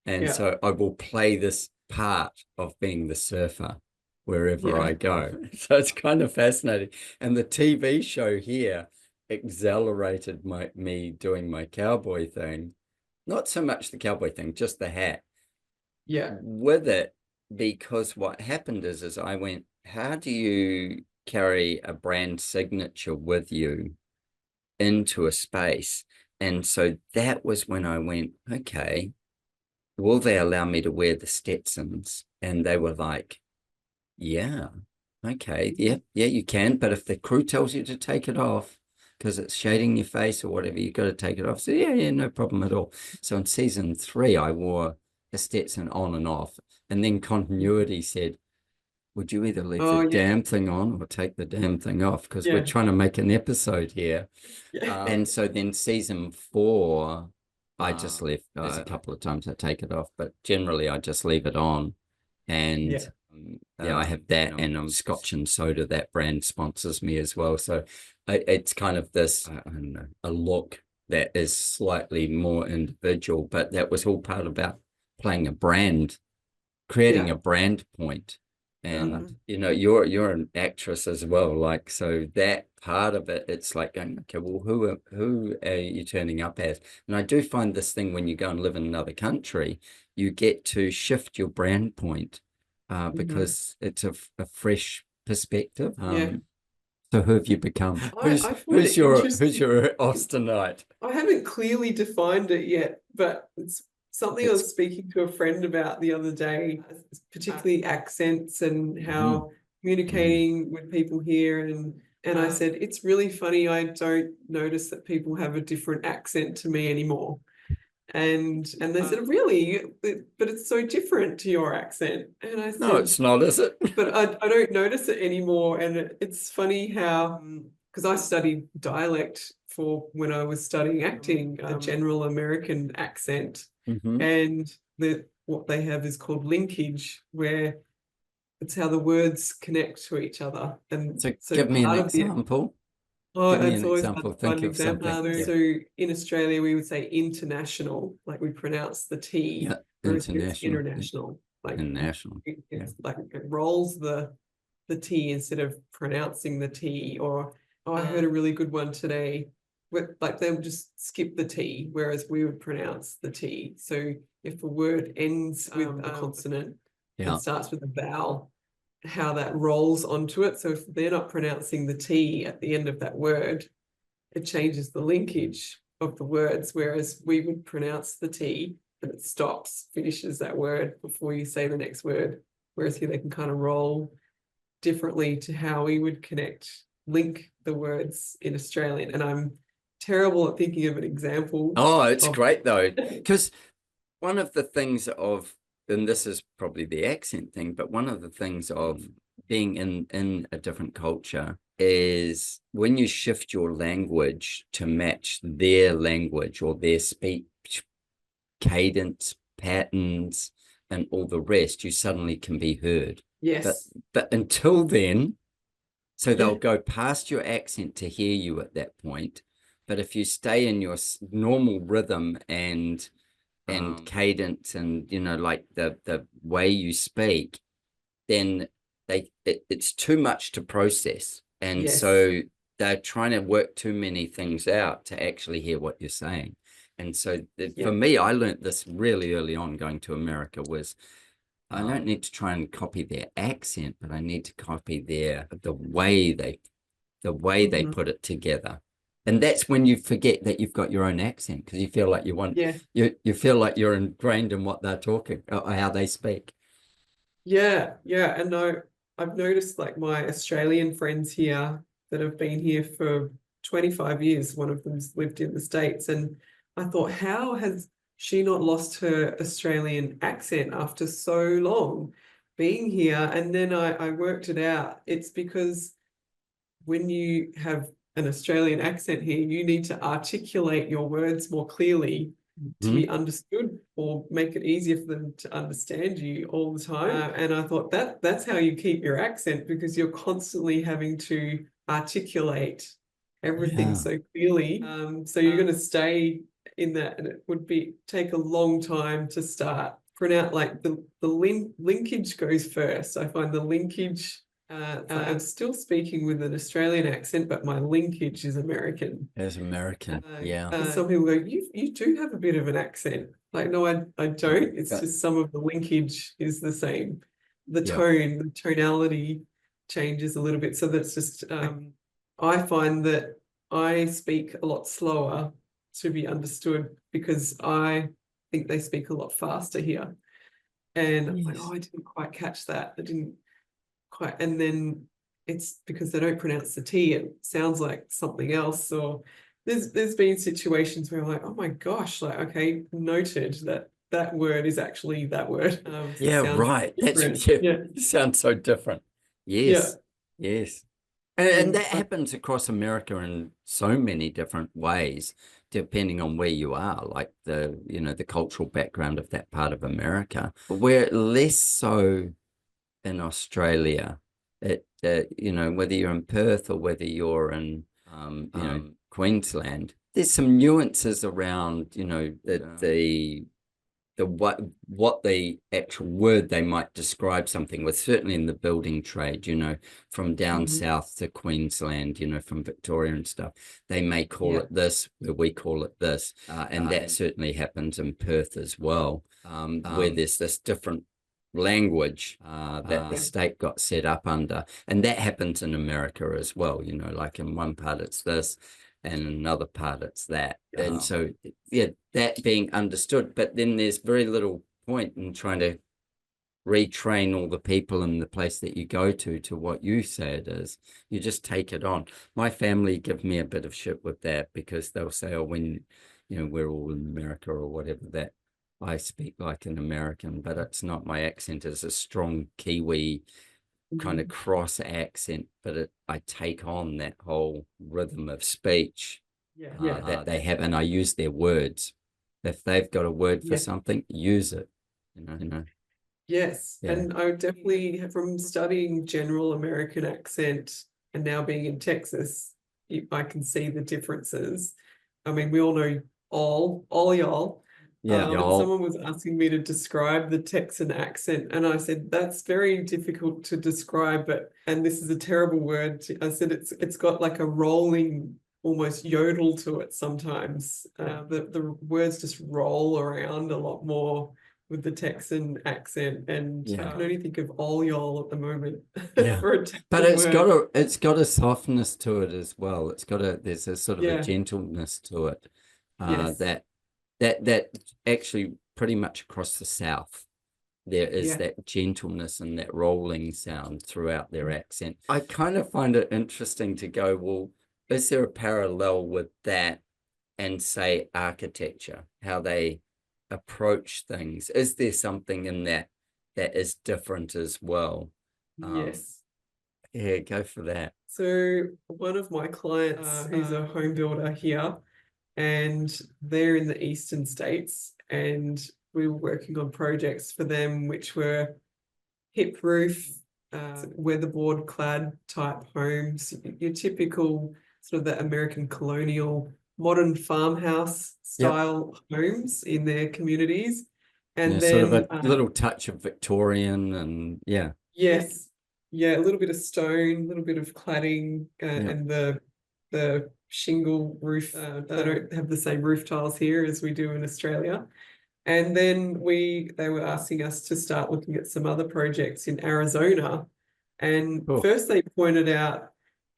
And so I will play this part of being the surfer wherever I go. So it's kind of fascinating. And the TV show here accelerated me doing my cowboy thing. Not so much the cowboy thing, just the hat. Yeah. With it, because what happened is I went, how do you carry a brand signature with you into a space? And so that was when I went, okay, will they allow me to wear the Stetsons? And they were like, yeah, okay, yeah, you can. But if the crew tells you to take it off because it's shading your face or whatever, you got to take it off. So yeah, no problem at all. So in season 3, I wore the Stetson on and off. And then continuity said, would you either leave the damn thing on or take the damn thing off? Because we're trying to make an episode here. And so then season 4, I just left. There's a couple of times I take it off, but generally I just leave it on. And I have that, and Scotch and Soda, that brand sponsors me as well. So it's kind of this, I don't know, a look that is slightly more individual, but that was all part about playing a brand, creating a brand point. And you're an actress as well, like, so that part of it, it's like going, okay, well, who are you turning up as? And I do find this thing, when you go and live in another country, you get to shift your brand point because it's a fresh perspective. So who have you become? Who's your Austinite? I haven't clearly defined it yet, but it's something I was speaking to a friend about the other day, particularly accents and how communicating with people here. And I said, it's really funny. I don't notice that people have a different accent to me anymore. And they said, really? But it's so different to your accent. And I said, no, it's not, is it? But I don't notice it anymore. And it's funny how, because I studied dialect for when I was studying acting, a general American accent. And what they have is called linkage, where it's how the words connect to each other. And so give me an example. Give me an example. Think of something. So in Australia, we would say international, like we pronounce the T. International. Like international. It's like it rolls the T instead of pronouncing the T. Or I heard a really good one today. Like they would just skip the T, whereas we would pronounce the T. So if a word ends with a consonant and starts with a vowel, how that rolls onto it. So if they're not pronouncing the T at the end of that word, it changes the linkage of the words, whereas we would pronounce the T and it stops, finishes that word before you say the next word. Whereas here they can kind of roll differently to how we would link the words in Australian. And I'm terrible at thinking of an example. Oh, it's great though, because one of the things and this is probably the accent thing, but one of the things of being in a different culture is when you shift your language to match their language or their speech cadence, patterns, and all the rest, you suddenly can be heard. Yes. But until then, so they'll go past your accent to hear you at that point. But if you stay in your normal rhythm and cadence and, like the way you speak, then it's too much to process. And so they're trying to work too many things out to actually hear what you're saying. And so for me, I learned this really early on going to America was I don't need to try and copy their accent, but I need to copy the way they put it together. And that's when you forget that you've got your own accent, because you feel like Yeah. you feel like you're ingrained in what they're talking or how they speak. Yeah, yeah. And no, I've noticed like my Australian friends here that have been here for 25 years. One of them's lived in the States. And I thought, how has she not lost her Australian accent after so long being here? And then I worked it out. It's because when you have an Australian accent here, you need to articulate your words more clearly to be understood or make it easier for them to understand you all the time. And I thought that's how you keep your accent, because you're constantly having to articulate everything Yeah. so clearly. So you're going to stay in that, and it would be take a long time to start pronounce like the linkage goes first. I find the linkage. I'm still speaking with an Australian accent, but my linkage is American. As American, yeah. Some people go, you do have a bit of an accent. Like, no, I don't. It's just some of the linkage is the same. The tone, the tonality changes a little bit. So that's just, I find that I speak a lot slower to be understood, because I think they speak a lot faster here. And I'm like, oh, I didn't quite catch that. I didn't quite. And then it's because they don't pronounce the T. It sounds like something else. Or there's been situations where I'm like, oh my gosh, like, okay, noted that word is actually that word. Yeah, right. That's sounds so different. Yes. Yes. And that happens across America in so many different ways, depending on where you are, like the cultural background of that part of America. We're less so in Australia. Whether you're in Perth or whether you're in Queensland, there's some nuances around, what the actual word they might describe something with, certainly in the building trade, from down south to Queensland, from Victoria and stuff, they may call it this, where we call it this. And that certainly happens in Perth as well, where there's this different language that the state got set up under. And that happens in America as well, like in one part it's this, and another part it's that. And so, that being understood, but then there's very little point in trying to retrain all the people in the place that you go to what you say it is. You just take it on. My family give me a bit of shit with that, because they'll say, oh, when, we're all in America or whatever, that I speak like an American, but it's not. My accent is a strong Kiwi kind of cross accent, but I take on that whole rhythm of speech that they have, and I use their words. If they've got a word for something, use it. Yes, and I definitely, from studying general American accent and now being in Texas, I can see the differences. I mean, we all know all y'all. Y'all. Someone was asking me to describe the Texan accent, and I said that's very difficult to describe, and this is a terrible word. I said it's got like a rolling, almost yodel to it sometimes. The words just roll around a lot more with the Texan accent, and I can only think of all y'all at the moment for a Texan but it's word. got a softness to it as well. There's a sort of a gentleness to it that actually pretty much across the South there is that gentleness and that rolling sound throughout their accent. I kind of find it interesting to go, well, is there a parallel with that and say architecture, how they approach things? Is there something in that is different as well? Yes. Yeah, go for that. So one of my clients who's a home builder here, and they're in the eastern states, and we were working on projects for them which were hip roof, weatherboard clad type homes, your typical sort of the American colonial modern farmhouse style homes in their communities. And then sort of a little touch of Victorian, and yes, a little bit of stone, a little bit of cladding, and the shingle roof. They don't have the same roof tiles here as we do in Australia. And then they were asking us to start looking at some other projects in Arizona. And first they pointed out,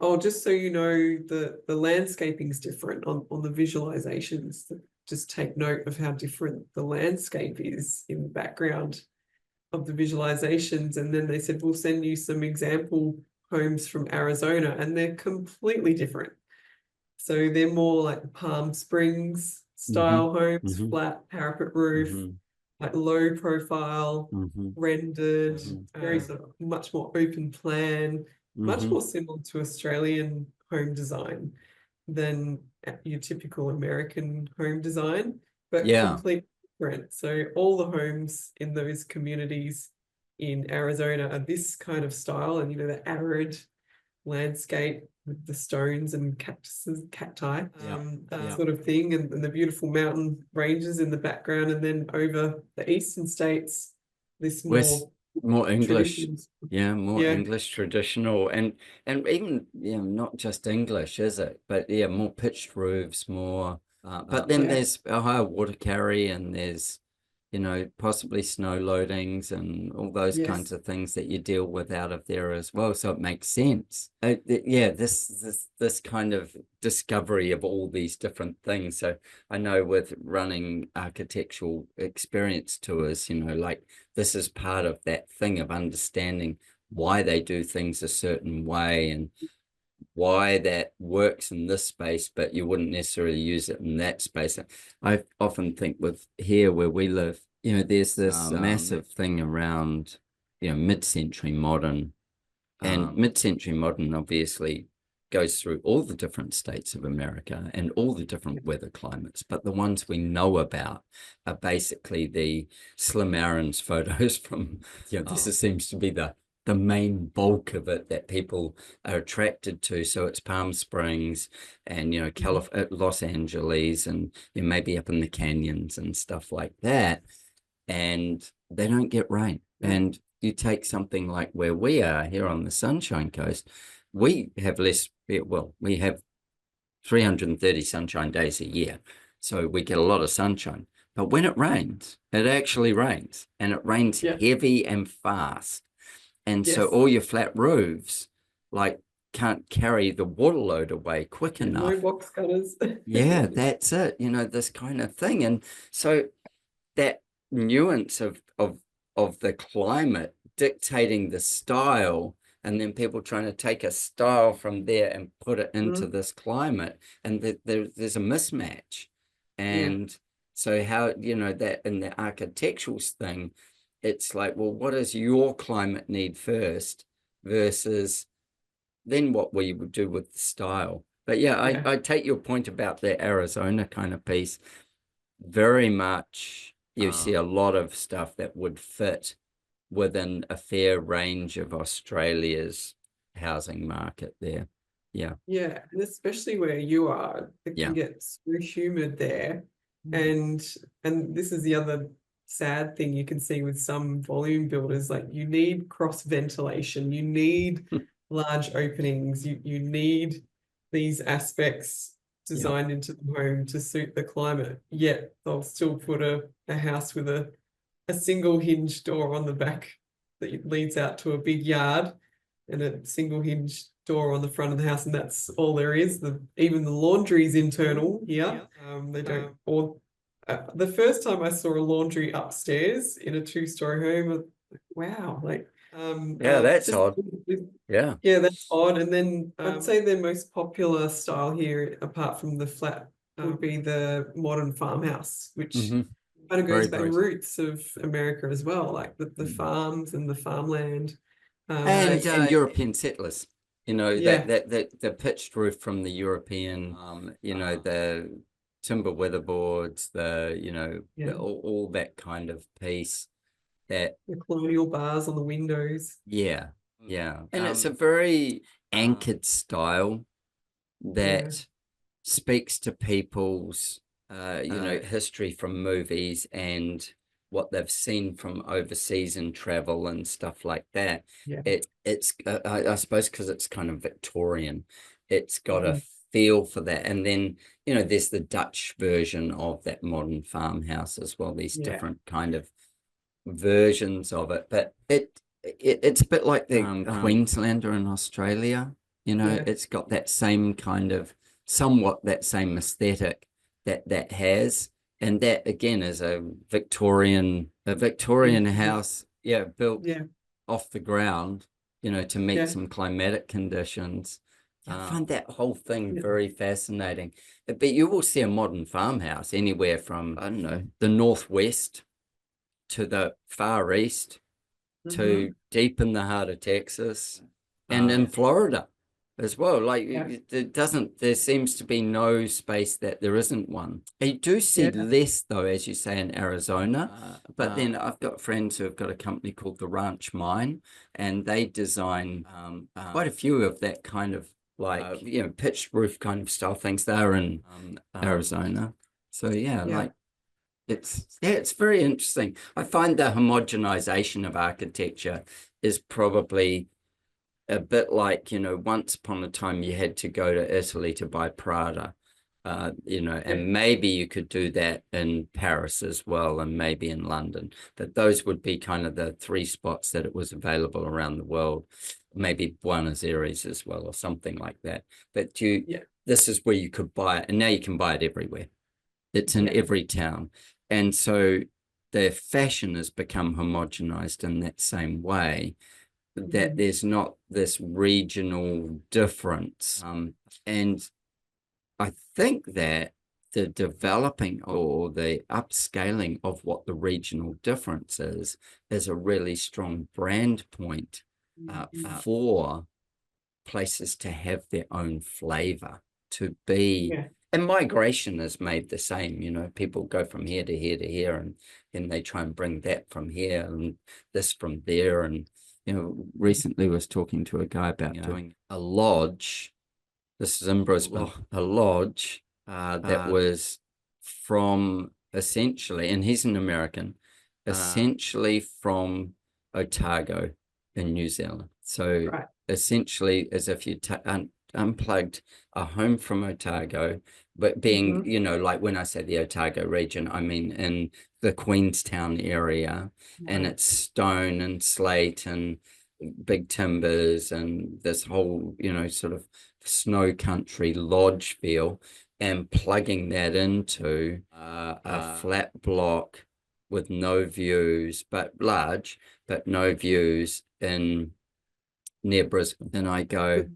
Oh, just so you know, the landscaping is different on the visualizations. Just take note of how different the landscape is in the background of the visualizations. And then they said, we'll send you some example homes from Arizona, and they're completely different. So they're more like Palm Springs style homes, flat parapet roof, like low profile, rendered, very sort of much more open plan, much more similar to Australian home design than your typical American home design, but completely different. So all the homes in those communities in Arizona are this kind of style, and the arid landscape with the stones and cactuses, cacti, that sort of thing, and the beautiful mountain ranges in the background. And then over the eastern states, this more English, more English traditional, and even not just English, is it? But more pitched roofs, more. But then there's a higher water carry, and there's possibly snow loadings and all those kinds of things that you deal with out of there as well. So it makes sense. This kind of discovery of all these different things. So I know with running architectural experience tours, like this is part of that thing of understanding why they do things a certain way and why that works in this space, but you wouldn't necessarily use it in that space. I often think with here where we live, there's this massive thing around, mid-century modern, and mid-century modern obviously goes through all the different states of America and all the different weather climates, but the ones we know about are basically the Slim Aarons photos from, this seems to be the main bulk of it that people are attracted to. So it's Palm Springs and, Los Angeles and maybe up in the canyons and stuff like that. And they don't get rain. And you take something like where we are here on the Sunshine Coast, we have we have 330 sunshine days a year. So we get a lot of sunshine. But when it rains, it actually rains, and it rains heavy and fast. And so all your flat roofs can't carry the water load away quick enough. No box cutters. That's it, this kind of thing. And so that nuance of the climate dictating the style, and then people trying to take a style from there and put it into this climate, and there's a mismatch. And so how, that in the architectural thing, it's like, well, what does your climate need first versus then what we would do with the style? But I take your point about the Arizona kind of piece. Very much, you see a lot of stuff that would fit within a fair range of Australia's housing market there. Yeah, and especially where you are, it can get so humid there. And this is the other sad thing you can see with some volume builders, like you need cross ventilation, you need large openings, you need these aspects designed into the home to suit the climate, yet they'll still put a house with a single hinge door on the back that leads out to a big yard, and a single hinge door on the front of the house, and that's all there is. Even the laundry is internal here. They don't, or the first time I saw a laundry upstairs in a 2-story home, wow, that's odd. That's odd. And then I'd say the most popular style here, apart from the flat, would be the modern farmhouse, which kind of goes back to the roots of America as well, like the farms and the farmland. And European settlers, that the pitched roof from the European, the timber weatherboards, all that kind of piece, that the colonial bars on the windows. And it's a very anchored style that speaks to people's history from movies and what they've seen from overseas and travel and stuff like that. It's I suppose because it's kind of Victorian, it's got a feel for that. And then there's the Dutch version of that modern farmhouse as well, these different kind of versions of it. But it's a bit like the Queenslander in Australia. You know, Yeah. it's got that same kind of, somewhat that same aesthetic that has. And that again is a Victorian Mhm. house, yeah, built Yeah. off the ground, you know, to meet Yeah. some climatic conditions. I find that whole thing Yeah. very fascinating. But you will see a modern farmhouse anywhere from, I don't know, the northwest to the far east Hmm. to deep in the heart of Texas and in Florida as well. Like Yeah. there seems to be no space that there isn't one. You do see Yeah. less though, as you say, in Arizona. But then I've got friends who have got a company called the Ranch Mine, and they design quite a few of that kind of like, you know, pitched roof kind of style things there in Arizona. So yeah, Yeah. like it's very interesting. I find the homogenization of architecture is probably a bit like, you know, once upon a time you had to go to Italy to buy Prada, you know, Yeah. and maybe you could do that in Paris as well, and maybe in London. But those would be kind of the three spots that it was available around the world. Maybe Buenos Aires as well, or something like that. But Yeah. this is where you could buy it, and now you can buy it everywhere. It's in Yeah. every town. And so the fashion has become homogenized in that same way, that Mhm. there's not this regional difference. And I think that the developing or the upscaling of what the regional difference is a really strong brand point Mhm. for places to have their own flavor, to be, Yeah. and migration is made the same. You know, people go from here to here to here, and then they try and bring that from here and this from there. And you know, recently was talking to a guy about doing a lodge. This is in Brisbane, a lodge that was from essentially, and he's an American, essentially from Otago in New Zealand. So Right. essentially, as if you unplugged a home from Otago, but being, Hmm. you know, like when I say the Otago region, I mean in the Queenstown area, and Right. it's stone and slate and big timbers and this whole, you know, sort of snow country lodge feel, and plugging that into a flat block with no views, but large, but no views in near Brisbane. And I go,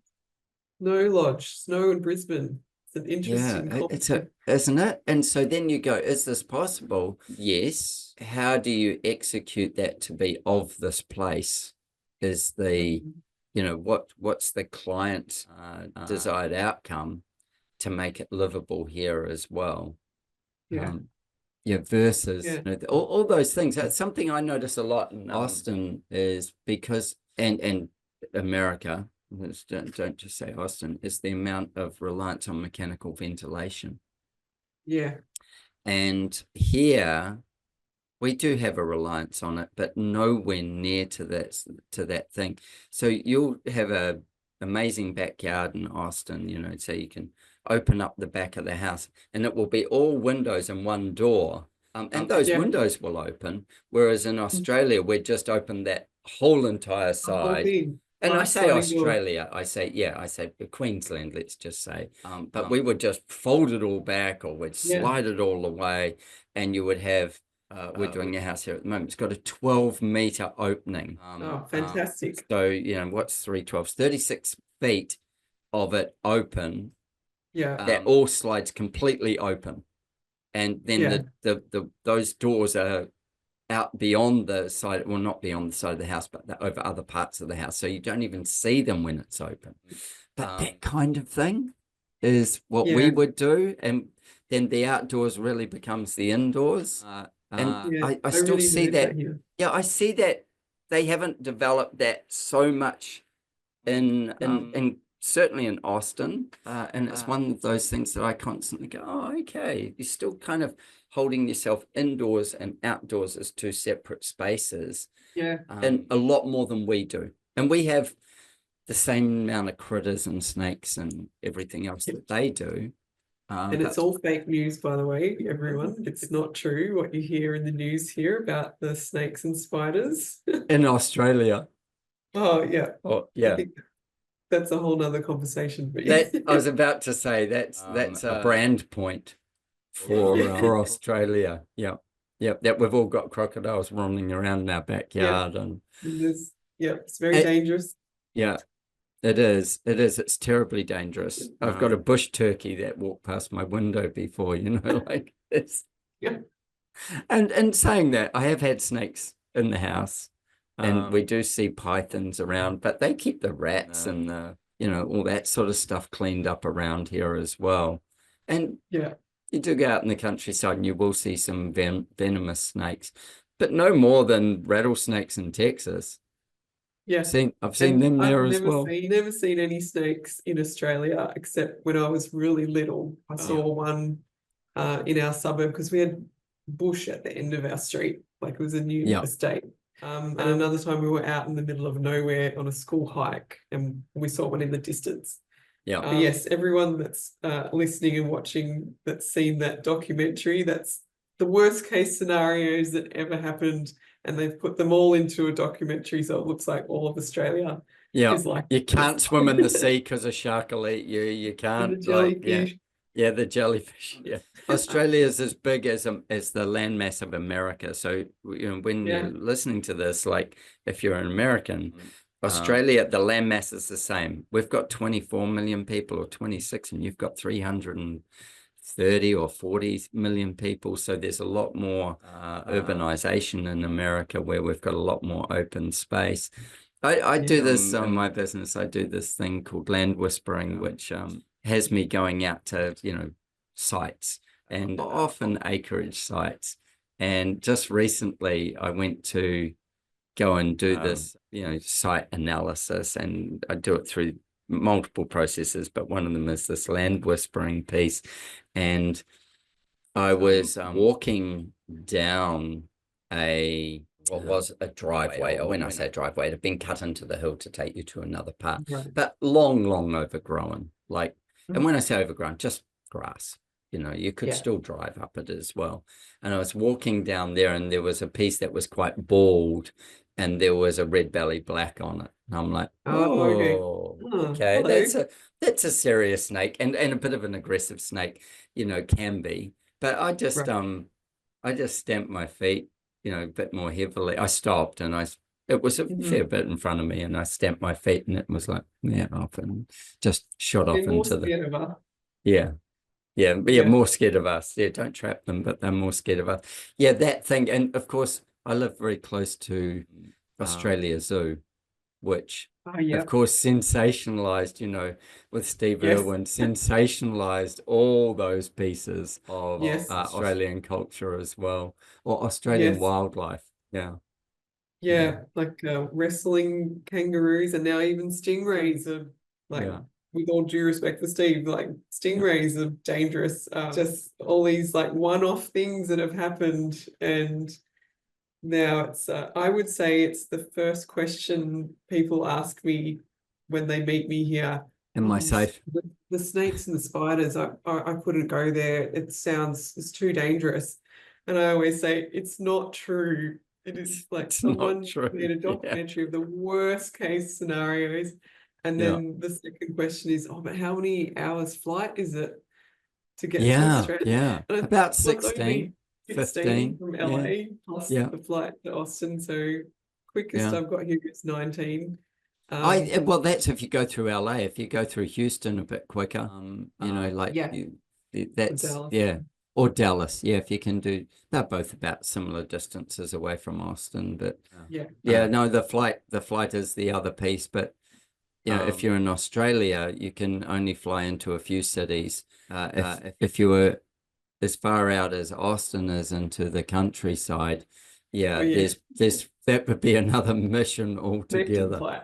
Snow Lodge, snow in Brisbane. It's an yeah, interesting it's a, concept. isn't it? And so then you go, is this possible? Yes. How do you execute that to be of this place? Is the, Mhm. you know, what's the client's desired outcome to make it livable here as well? Yeah. Um, yeah, versus Yeah. you know, all those things. That's something I notice a lot in Austin, is because and America, don't just say Austin, is the amount of reliance on mechanical ventilation. Yeah. And here we do have a reliance on it, but nowhere near to that thing. So you'll have a amazing backyard in Austin, you know, so you can open up the back of the house and it will be all windows and one door. And those Yeah. windows will open, whereas in Australia, we'd just open that whole entire The whole side. thing. And I One say sliding door. Australia, I say Queensland, let's just say. But we Um, would just fold it all back, or we'd yeah. slide it all away, and you would have we're doing a house here at the moment. It's got a 12-meter opening. Oh, fantastic. So, you know, what's 3 12s? 36 feet of it open, Yeah. that all slides completely open. And then Yeah. those doors are out beyond the side, well, not beyond the side of the house, but over other parts of the house. So you don't even see them when it's open. But that kind of thing is what we Yeah. would do. And then the outdoors really becomes the indoors. And Yeah. I I still really see noted that that. here. Yeah, I see that they haven't developed that so much in certainly in Austin. And it's one of those things that I constantly go, oh, okay. You're still kind of holding yourself indoors and outdoors as two separate spaces, Yeah. and a lot more than we do. And we have the same amount of critters and snakes and everything else that they do. And it's But all fake news, by the way, everyone. It's not true what you hear in the news here about the snakes and spiders. in Australia, Oh, yeah. oh I yeah, think that's a whole nother conversation. But That I was about to say that's a brand point for Australia. Yeah. Yep, that we've all got crocodiles roaming around in our backyard. And it's very dangerous. Yeah, it is. It is. It's terribly dangerous. I've got a bush turkey that walked past my window before, like this. Yeah. And saying that, I have had snakes in the house, and we do see pythons around, but they keep the rats and all that sort of stuff cleaned up around here as well. And you do go out in the countryside and you will see some venomous snakes, but no more than rattlesnakes in Texas. Yeah, I've seen them there as well. Never seen any snakes in Australia, except when I was really little. I saw one in our suburb because we had bush at the end of our street, like it was a new estate. And another time we were out in the middle of nowhere on a school hike, and we saw one in the distance. Yeah. But yes, everyone that's listening and watching that's seen that documentary, that's the worst case scenarios that ever happened. And they've put them all into a documentary, so it looks like all of Australia is like you can't swim in the sea because a shark will eat you. You can't. The jellyfish. The jellyfish. Yeah, Australia is as big as the landmass of America. So when you're listening to this, like if you're an American, Australia, the landmass is the same. We've got 24 million people or 26, and you've got 330 or 40 million people. So there's a lot more urbanization in America, where we've got a lot more open space. I do this in my business. I do this thing called land whispering, which has me going out to, sites, and often acreage sites. And just recently I went to go and do this, site analysis, and I do it through multiple processes, but one of them is this land whispering piece. And I was walking down what was a driveway, or when I say driveway, it had been cut into the hill to take you to another part, but long overgrown, and when I say overgrown, just grass. You could still drive up it as well. And I was walking down there, and there was a piece that was quite bald, and there was a red belly black on it. And I'm like, okay. That's a serious snake, and a bit of an aggressive snake, can be. But I just stamped my feet, a bit more heavily. I stopped, and it was a fair bit in front of me, and I stamped my feet, and it was like, off, and just shot off into the more scared of us. Don't trap them, but they're more scared of us. That thing. And of course, I live very close to Australia Zoo, which of course sensationalized, with Steve Irwin, sensationalized all those pieces of Australian culture as well, or Australian wildlife. Like wrestling kangaroos, and now even stingrays are with all due respect for Steve, like stingrays are dangerous. Just all these like one-off things that have happened, and now it's I would say it's the first question people ask me when they meet me here. Am I safe? The snakes and the spiders, I couldn't go there. It's too dangerous. And I always say it's not true. It is like someone made a documentary of the worst case scenarios. And then the second question is, but how many hours flight is it to get to Australia? About 16, 15 from LA plus the flight to Austin. So quickest I've got here is 19. Well, that's if you go through LA. If you go through Houston, a bit quicker. That's Dallas. Or Dallas. If you can do, they're both about similar distances away from Austin. But the flight is the other piece. But if you're in Australia, you can only fly into a few cities. If you were as far out as Austin is into the countryside, there's that would be another mission altogether.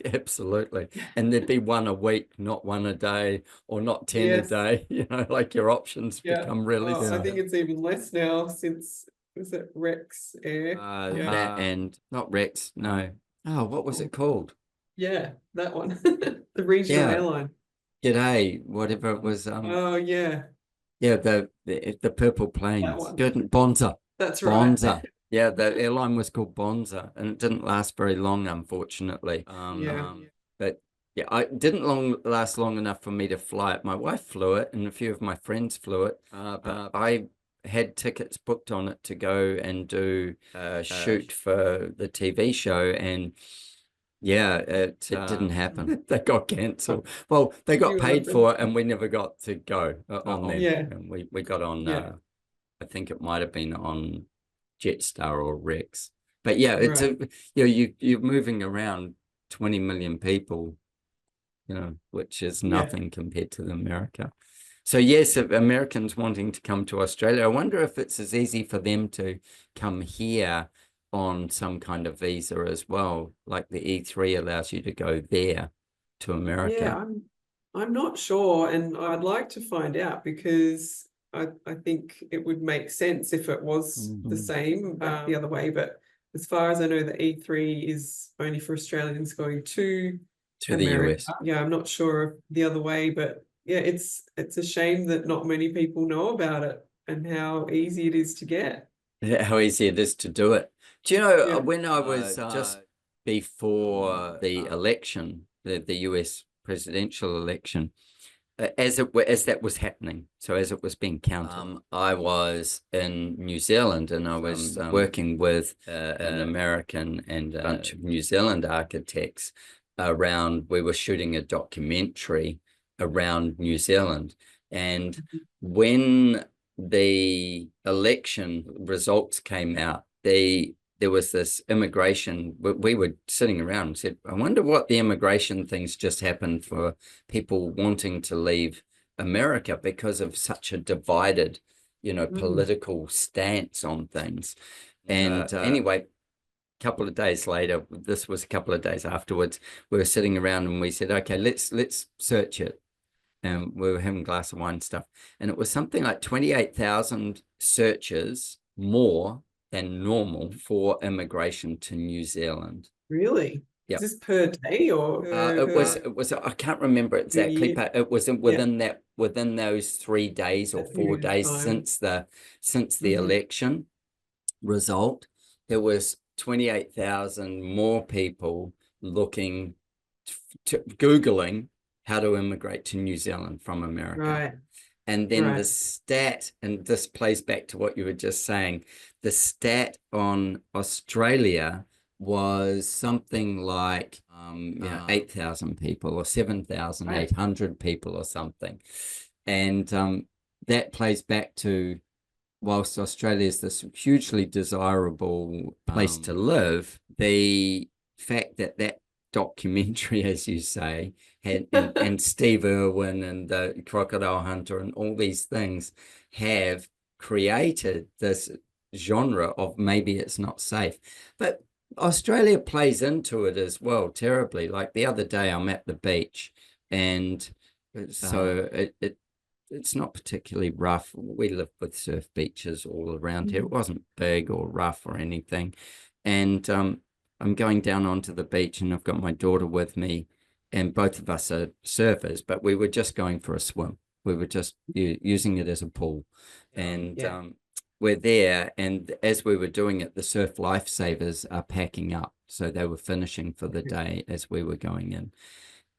Absolutely. And there'd be one a week, not one a day, or not 10 a day. Like your options become really. I think it's even less now since, is it Rex Air? And not Rex, no. Oh, what was it called? Yeah, that one. The regional airline. G'day, whatever it was. The purple planes. Good, Bonza. That's right. Bonza. Yeah, the airline was called Bonza, and it didn't last very long, unfortunately. Yeah. But yeah, I didn't last long enough for me to fly it. My wife flew it, and a few of my friends flew it. But I had tickets booked on it to go and do a shoot for the TV show, and yeah, it didn't happen. They got cancelled. Well, they See got what paid for it, happens. and we never got to go on them. Yeah. And we got on. Yeah. I think it might have been on Jetstar or Rex. But yeah, it's Right. you're moving around 20 million people, which is Yeah. nothing compared to America. So yes, if Americans wanting to come to Australia, I wonder if it's as easy for them to come here on some kind of visa as well, like the E3 allows you to go there to Yeah, America. I'm not sure, and I'd like to find out because I think it would make sense if it was the same back the other way. But as far as I know, the E3 is only for Australians going to The America. US. Yeah, I'm not sure the other way, but yeah, it's a shame that not many people know about it and how easy it is to get. How easy it is to do it. Do you know, Yeah. when I was just before the election, the US presidential election, as that was happening, so as it was being counted, I was in New Zealand, and I was working with an American and a bunch of New Zealand architects around. We were shooting a documentary around New Zealand, and when the election results came out, there was this immigration. We were sitting around and said, I wonder what the immigration things just happened for people wanting to leave America because of such a divided, political stance on things. And anyway, a couple of days later, this was a couple of days afterwards, we were sitting around and we said, okay, let's search it. And we were having a glass of wine and stuff. And it was something like 28,000 searches more than normal for immigration to New Zealand. Really? Yep. Is this per day or it was I can't remember exactly, year? but it was within those 3 days or That 4 period of days time. since the election result, there was 28,000 more people looking to Googling how to immigrate to New Zealand from America. Right. And then the Right. stat, and this plays back to what you were just saying, the stat on Australia was something like 8,000 people or 7,800 people or something. And that plays back to, whilst Australia is this hugely desirable place to live, the fact that that documentary, as you say, and Steve Irwin and the Crocodile Hunter and all these things have created this genre of maybe it's not safe. But Australia plays into it as well terribly. Like the other day, I'm at the beach, and so it's not particularly rough. We live with surf beaches all around here. It wasn't big or rough or anything. And I'm going down onto the beach, and I've got my daughter with me, and both of us are surfers, but we were just going for a swim. We were just using it as a pool. And we're there, and as we were doing it, the surf lifesavers are packing up. So they were finishing for the day as we were going in.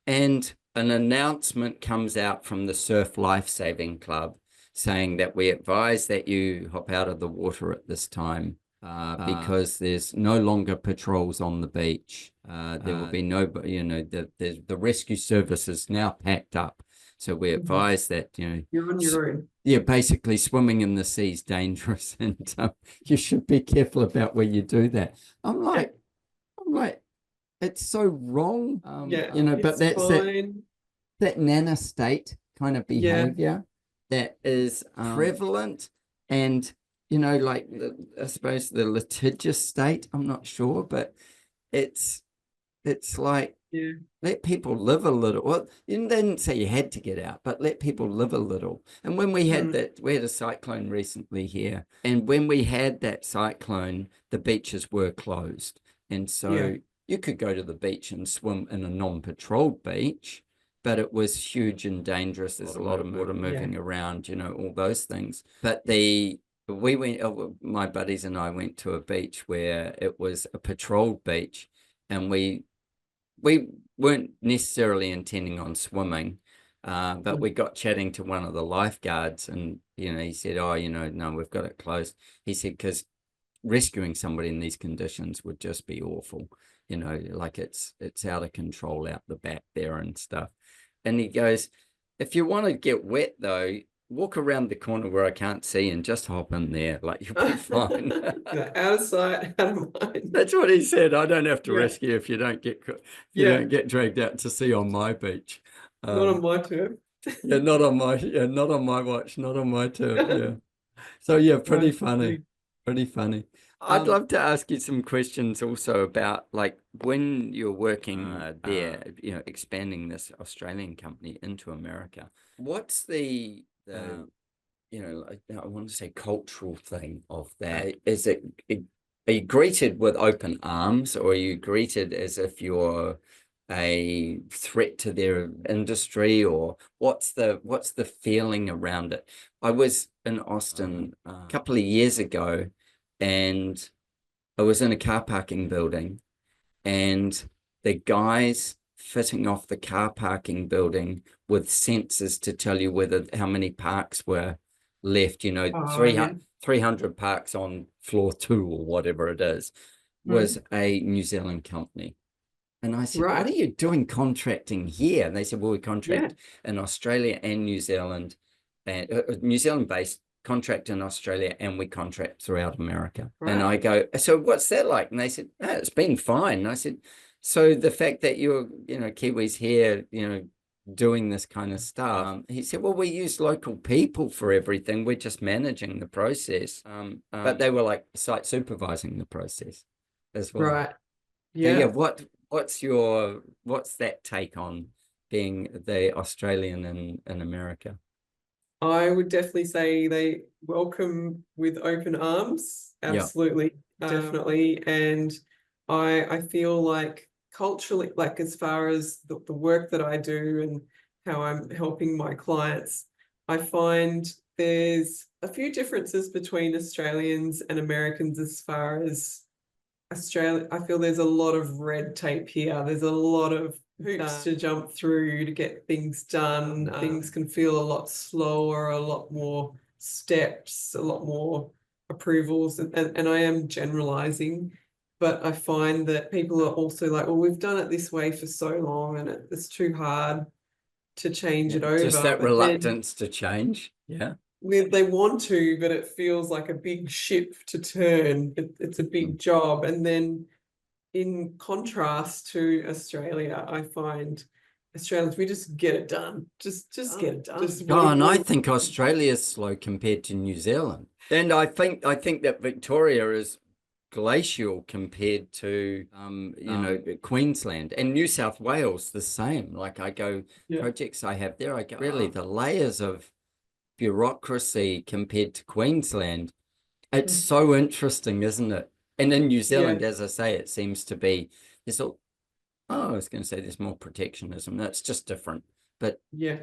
And an announcement comes out from the Surf Lifesaving Club saying that we advise that you hop out of the water at this time because there's no longer patrols on the beach. There will be no, the rescue service is now packed up. So we advise that, You're on your own. Yeah, basically swimming in the sea is dangerous, and you should be careful about where you do that. I'm like, it's so wrong. But that's that nana state kind of behavior that is prevalent, and like I suppose the litigious state. I'm not sure, but it's like let people live a little. Well, you didn't say you had to get out, but let people live a little. And when we had we had a cyclone recently here, and when we had that cyclone, the beaches were closed, and so you could go to the beach and swim in a non-patrolled beach, but it was huge and dangerous. There's a lot of water moving around, all those things. But the we went, my buddies and I went to a beach where it was a patrolled beach, and we weren't necessarily intending on swimming, but we got chatting to one of the lifeguards, and he said, "Oh, no, we've got it closed." He said, "Because rescuing somebody in these conditions would just be awful, like it's out of control out the back there and stuff." And he goes, "If you want to get wet though, walk around the corner where I can't see and just hop in there, like you'll be fine." Out of sight, out of mind. That's what he said. I don't have to Yeah. rescue if you don't get dragged out to sea on my beach. Not on my turf. Not on my watch, not on my turf. Yeah. So yeah, pretty funny. Pretty funny. I'd love to ask you some questions also about, like, when you're working there, expanding this Australian company into America. What's the I want to say cultural thing of that? Is it are you greeted with open arms, or are you greeted as if you're a threat to their industry, or what's the feeling around it? I was in Austin a couple of years ago, and I was in a car parking building, and the guys fitting off the car parking building with sensors to tell you how many parks were left, 300 parks on floor 2 or whatever it is, was a New Zealand company. And I said, "What are you doing contracting here?" And they said, "Well, we contract in Australia and New Zealand, and New Zealand based, contract in Australia, and we contract throughout America." And I go, "So what's that like?" And they said, "It's been fine." And I said, "So the fact that you're, Kiwis here, doing this kind of stuff," he said, "Well, we use local people for everything. We're just managing the process." But they were like site supervising the process as well. Right. Yeah. What's that take on being the Australian in America? I would definitely say they welcome with open arms. Absolutely, definitely. And I feel like culturally, like as far as the work that I do and how I'm helping my clients, I find there's a few differences between Australians and Americans as far as Australia. I feel there's a lot of red tape here. There's a lot of hoops to jump through to get things done. Things can feel a lot slower, a lot more steps, a lot more approvals. And I am generalizing, but I find that people are also like, "Well, we've done it this way for so long and it's too hard to change it over." Just that reluctance to change. Yeah. They want to, but it feels like a big ship to turn. It's a big job. And then in contrast to Australia, I find Australians, we just get it done. Just get it done. And I think Australia is slow compared to New Zealand. And I think that Victoria is glacial compared to Queensland, and New South Wales the same. Like I go projects I have there, I go, really the layers of bureaucracy compared to Queensland. It's so interesting, isn't it? And in New Zealand, as I say, it seems to be I was going to say there's more protectionism. That's just different. But I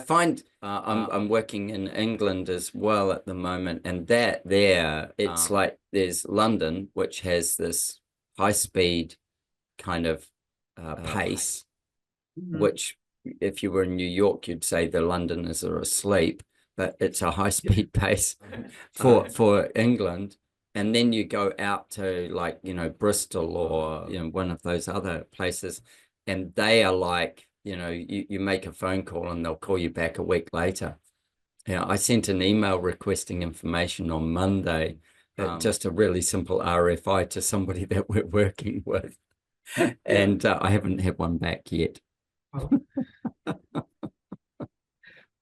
find I'm working in England as well at the moment, and that there it's like there's London, which has this high speed kind of pace, which if you were in New York, you'd say the Londoners are asleep, but it's a high speed pace for England. And then you go out to like, Bristol or, one of those other places, and they are like, you make a phone call and they'll call you back a week later. I sent an email requesting information on Monday, just a really simple RFI to somebody that we're working with. And I haven't had one back yet.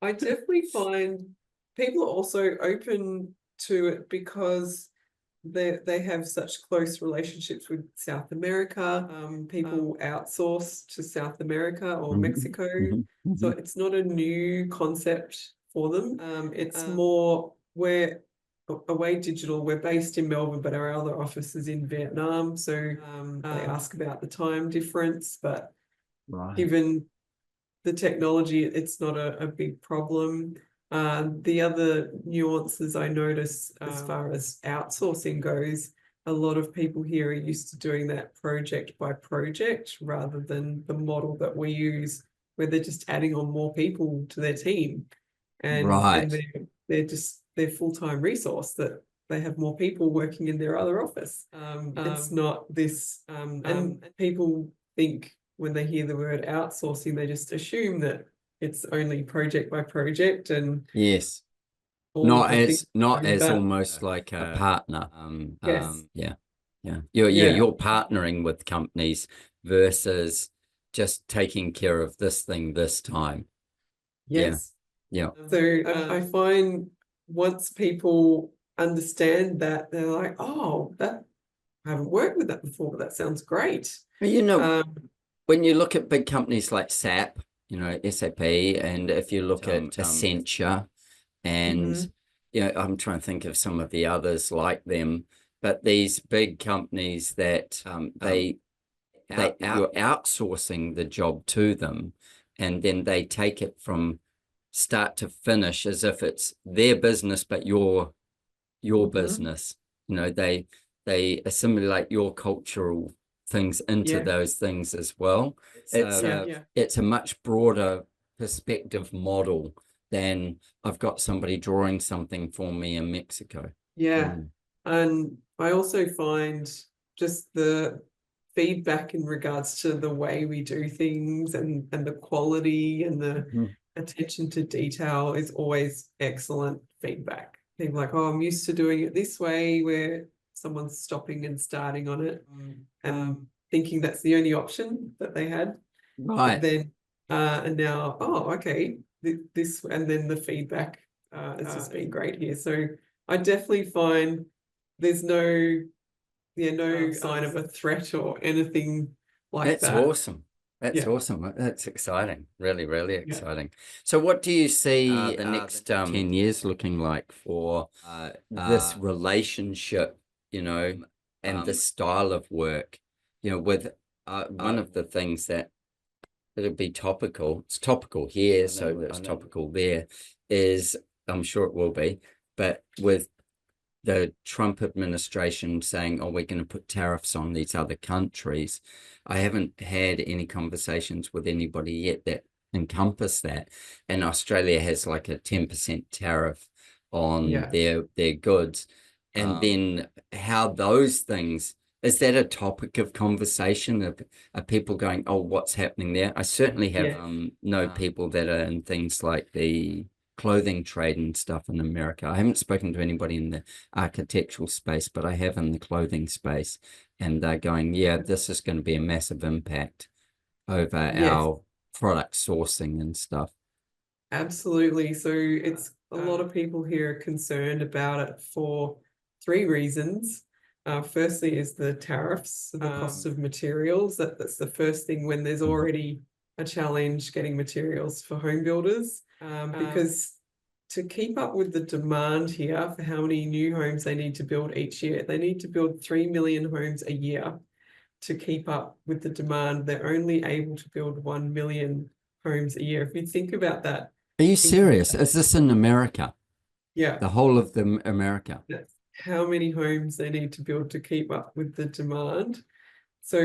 I definitely find people are also open to it because they have such close relationships with South America. People outsource to South America or Mexico. So it's not a new concept for them. It's more we're away digital. We're based in Melbourne, but our other office is in Vietnam. So they ask about the time difference, but given the technology, it's not a big problem. The other nuances I notice as far as outsourcing goes, a lot of people here are used to doing that project by project rather than the model that we use, where they're just adding on more people to their team, and Right. they're just their full-time resource, that they have more people working in their other office. It's not this, and people think when they hear the word outsourcing, they just assume that it's only project by project and Yes. all of the things Not going as back. almost like a partner. Yes. Yeah. Yeah. Yeah. You're partnering with companies versus just taking care of this thing this time. Yes. Yeah. So I find once people understand that, they're like, oh, that I haven't worked with that before, but that sounds great. But you know, Um, when you look at big companies like SAP, you know, SAP, and if you look at Accenture, and mhm. I'm trying to think of some of the others like them, but these big companies that you're outsourcing the job to them, and then they take it from start to finish as if it's their business, but your business. You know, they assimilate your cultural things into Yeah. those things as well. It's a much broader perspective model than I've got somebody drawing something for me in Mexico. Yeah. And I also find just the feedback in regards to the way we do things, and the quality and the attention to detail is always excellent feedback. People are like, oh, I'm used to doing it this way, where someone's stopping and starting on it and thinking that's the only option that they had. Right. But then and now, oh, okay, this, and then the feedback has just been great here. So I definitely find there's no sign of a threat or anything like That's that. awesome. That's Yeah. awesome. That's exciting. Really, really exciting. So what do you see the next 10 years looking like for this relationship, and the style of work, with one of the things that it'll be topical. It's topical here, so it's topical there, is I'm sure it will be, but with the Trump administration saying, oh, we're going to put tariffs on these other countries. I haven't had any conversations with anybody yet that encompass that. And Australia has like a 10% tariff on their goods. And then how those things, is that a topic of conversation? Are people going, oh, what's happening there? I certainly have know people that are in things like the clothing trade and stuff in America. I haven't spoken to anybody in the architectural space, but I have in the clothing space, and they're going, yeah, this is going to be a massive impact over our product sourcing and stuff. Absolutely. So it's a lot of people here are concerned about it for three reasons. Firstly is the tariffs, the cost of materials. That's the first thing, when there's already a challenge getting materials for home builders. Because to keep up with the demand here for how many new homes they need to build each year, they need to build 3 million homes a year to keep up with the demand. They're only able to build 1 million homes a year. If you think about that. Are you serious? Is this in America? Yeah. The whole of the America? That's how many homes they need to build to keep up with the demand. So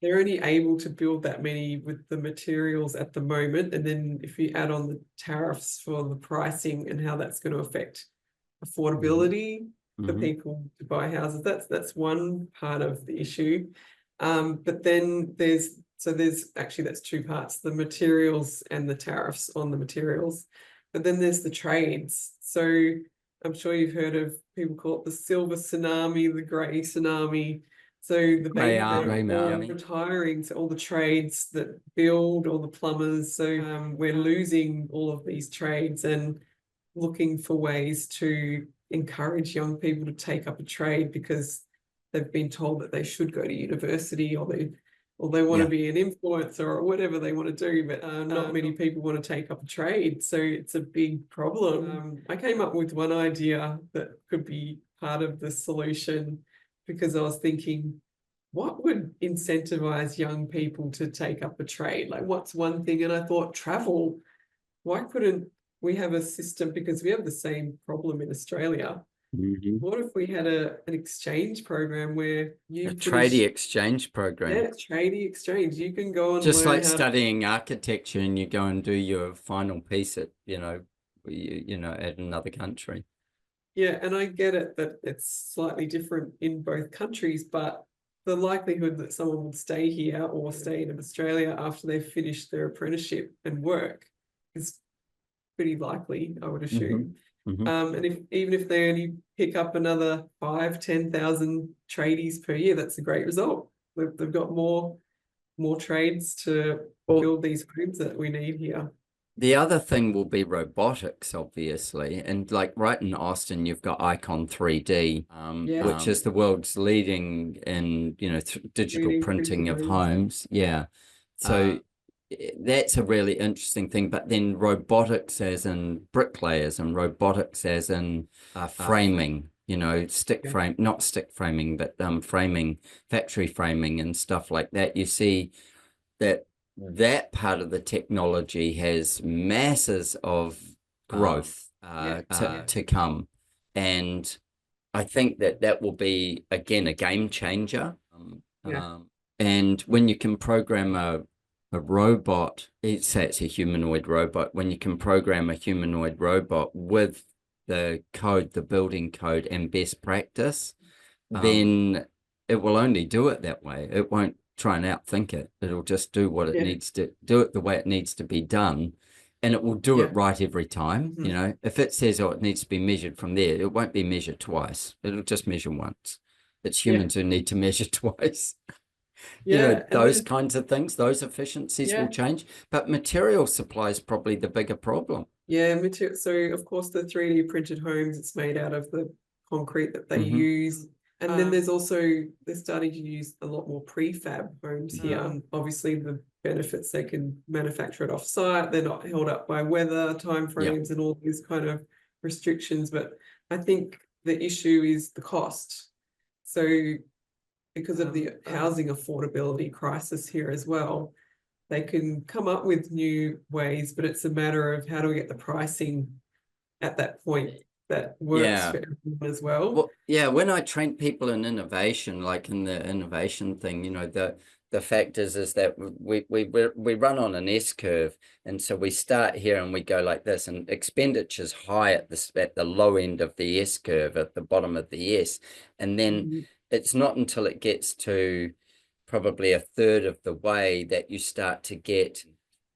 they're only able to build that many with the materials at the moment. And then if you add on the tariffs for the pricing and how that's going to affect affordability for people to buy houses, that's one part of the issue. But then there's actually, that's two parts: the materials and the tariffs on the materials. But then there's the trades. So I'm sure you've heard of, people call it the silver tsunami, the grey tsunami. So the baby all retiring, so all the trades that build, all the plumbers. So we're losing all of these trades, and looking for ways to encourage young people to take up a trade, because they've been told that they should go to university, or they want to be an influencer or whatever they want to do, but not many people want to take up a trade. So it's a big problem. I came up with one idea that could be part of the solution, because I was thinking, what would incentivize young people to take up a trade? Like, what's one thing? And I thought, travel. Why couldn't we have a system because we have the same problem in Australia. What if we had an exchange program where you a tradie exchange program? Yeah, tradie exchange. You can go and just learn like studying architecture, and you go and do your final piece at at another country. Yeah, and I get it that it's slightly different in both countries, but the likelihood that someone would stay here or stay in Australia after they've finished their apprenticeship and work is pretty likely, I would assume. And even if they only pick up another 5,000-10,000 tradies per year, that's a great result. They've got more trades to build these homes that we need here. The other thing will be robotics, obviously. And like right in Austin, you've got Icon 3D, which is the world's leading in, digital printing of homes. Yeah. So that's a really interesting thing. But then robotics as in bricklayers, and robotics as in framing, stick frame, not stick framing, but framing, factory framing and stuff like that. You see that part of the technology has masses of growth to come. And I think that will be, again, a game changer. And when you can program a robot, say it's a humanoid robot, when you can program a humanoid robot with the code, the building code and best practice, then it will only do it that way. It won't try and outthink it. It'll just do what it needs to do, it the way it needs to be done, and it will do it right every time. If it says, oh, it needs to be measured from there, it won't be measured twice. It'll just measure once. It's humans who need to measure twice. Those kinds of things, those efficiencies will change, but material supply is probably the bigger problem. Material. So of course the 3D printed homes, it's made out of the concrete that they use. And then there's also, they're starting to use a lot more prefab homes here. Obviously, the benefits, they can manufacture it off-site. They're not held up by weather, timeframes, and all these kind of restrictions. But I think the issue is the cost. So because of the housing affordability crisis here as well, they can come up with new ways, but it's a matter of how do we get the pricing at that point that works for everyone as well. When I train people in innovation, like in the innovation thing, the fact is that we run on an S curve, and so we start here and we go like this, and expenditure's high at the low end of the S curve, at the bottom of the S, and then it's not until it gets to probably a third of the way that you start to get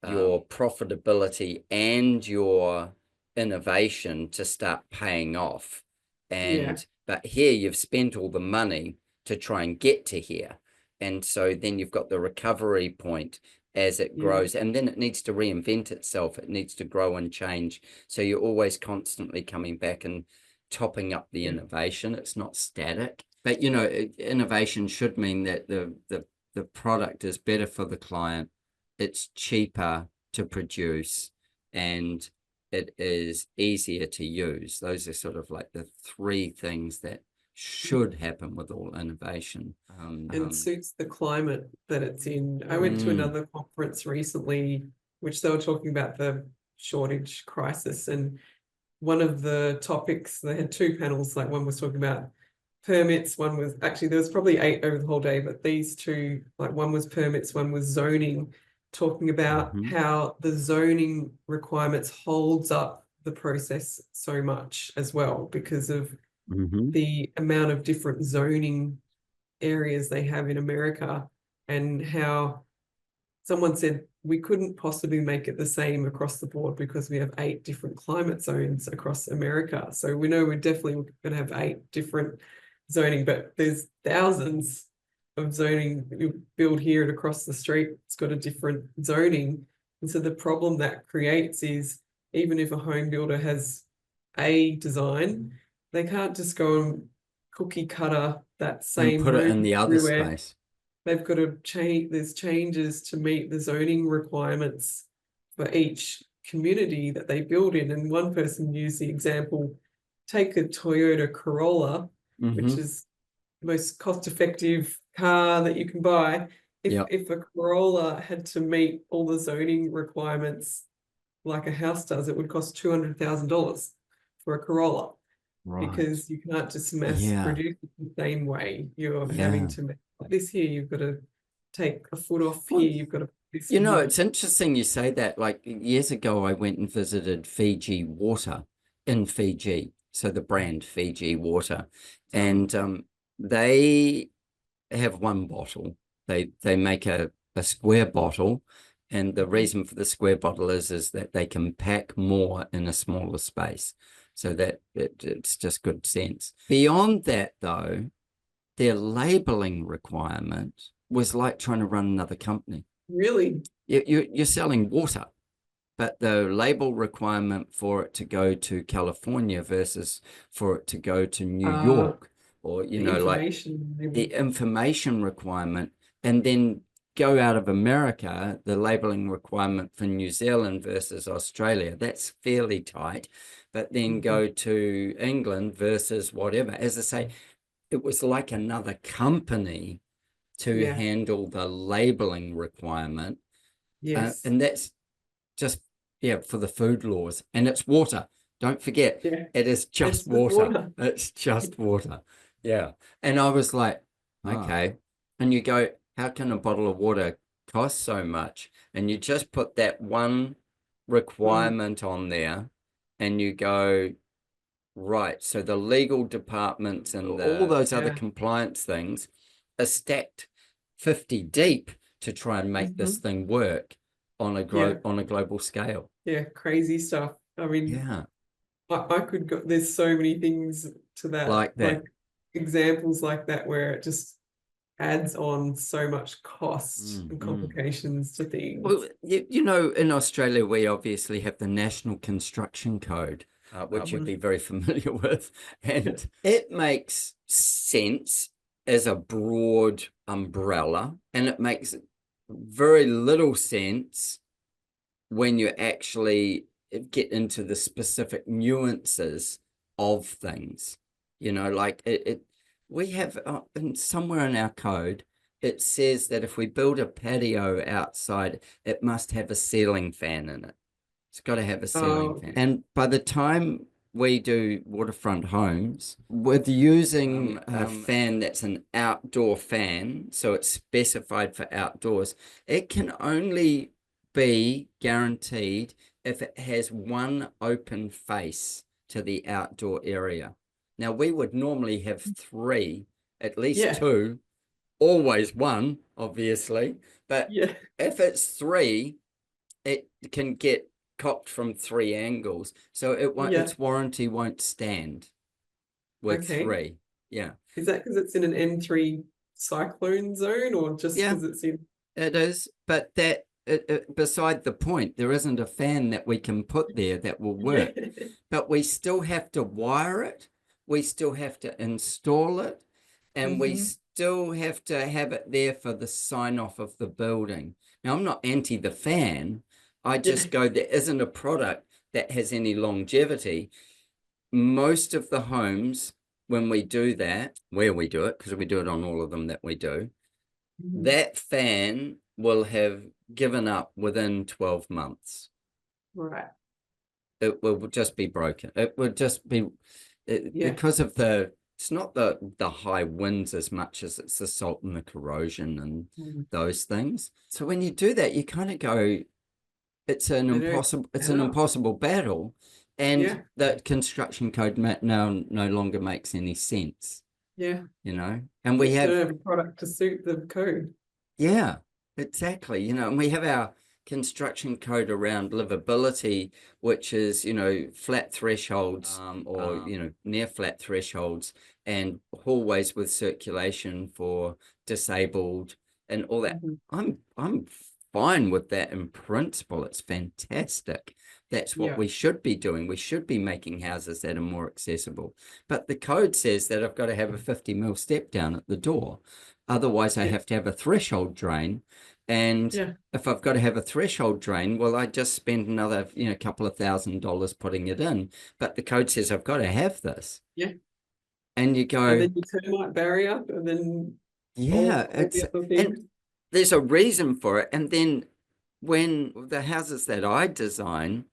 your profitability and your innovation to start paying off. But here you've spent all the money to try and get to here, and so then you've got the recovery point as it grows, and then it needs to reinvent itself. It needs to grow and change, so you're always constantly coming back and topping up the innovation. It's not static, but innovation should mean that the product is better for the client, it's cheaper to produce, and it is easier to use. Those are sort of like the three things that should happen with all innovation. And suits the climate that it's in. I went to another conference recently, which they were talking about the shortage crisis. And one of the topics, they had two panels, like one was talking about permits, one was, actually there was probably 8 over the whole day, but these two, like one was permits, one was zoning, talking about how the zoning requirements holds up the process so much as well because of the amount of different zoning areas they have in America, and how someone said we couldn't possibly make it the same across the board because we have 8 different climate zones across America. So we know we're definitely going to have 8 different zoning, but there's thousands of zoning you build here and across the street. It's got a different zoning. And so the problem that creates is, even if a home builder has a design, they can't just go and cookie cutter that same and put it in the other space. They've got to change, there's changes to meet the zoning requirements for each community that they build in. And one person used the example, take a Toyota Corolla, which is the most cost-effective car that you can buy. If a Corolla had to meet all the zoning requirements like a house does, it would cost $200,000 for a Corolla. Right. Because you can't just mass Yeah. produce it the same way. You're Yeah. having to make this here, you've got to take a foot off Well, here, you've got to put this You in know, here. it's interesting you say that. Like years ago, I went and visited Fiji Water in Fiji. So the brand Fiji Water. And they have one bottle. They make a square bottle. And the reason for the square bottle is that they can pack more in a smaller space. So that it's just good sense. Beyond that, though, their labeling requirement was like trying to run another company. Really? You're selling water, but the label requirement for it to go to California versus for it to go to New York, or, you know, like the information requirement, and then go out of America, the labeling requirement for New Zealand versus Australia, that's fairly tight. But then go to England versus whatever. As I say, it was like another company to handle the labeling requirement. Yes. And that's just, for the food laws. And it's water. Don't forget, it is just water. It's just water. Yeah. And I was like, okay. And you go, how can a bottle of water cost so much? And you just put that one requirement on there and you go, right. So the legal departments and all those other compliance things are stacked 50 deep to try and make this thing work on a global scale. Yeah, crazy stuff. I mean, I could go, there's so many things to that, like examples like that where it just adds on so much cost and complications to things. Well, you know, in Australia, we obviously have the National Construction Code, which you'd be very familiar with, and it makes sense as a broad umbrella, and it makes very little sense when you actually get into the specific nuances of things. You know, like we have somewhere in our code, it says that if we build a patio outside, it must have a ceiling fan in it. It's got to have a ceiling fan. And by the time we do waterfront homes, with using a fan that's an outdoor fan, so it's specified for outdoors, it can only be guaranteed if it has one open face to the outdoor area. Now, we would normally have three, at least two, always one, obviously. But if it's three, it can get copped from three angles. So its warranty won't stand with three. Yeah. Is that because it's in an N3 cyclone zone, or just because it's in? It is, but that beside the point, there isn't a fan that we can put there that will work. But we still have to wire it. We still have to install it. And we still have to have it there for the sign off of the building. Now, I'm not anti the fan. I just go, there isn't a product that has any longevity. Most of the homes, when we do that, where we do it, because we do it on all of them that we do, that fan will have given up within 12 months. Right. It will just be broken. It would just be because of it's not the high winds as much as it's the salt and the corrosion and those things. So when you do that, you kind of go, it's an impossible battle. And that construction code now no longer makes any sense. Yeah. You know, and we have a product to suit the code. Yeah, exactly. You know, and we have our construction code around livability, which is, you know, flat thresholds or, you know, near flat thresholds, and hallways with circulation for disabled and all that. I'm fine with that in principle. It's fantastic. That's what we should be doing. We should be making houses that are more accessible. But the code says that I've got to have a 50 mil step down at the door. Otherwise, I have to have a threshold drain. And if I've got to have a threshold drain, well, I just spend another, you know, couple of $1,000s putting it in. But the code says I've got to have this. Yeah. And you go, and then your termite barrier, and then and there's a reason for it. And then when the houses that I design,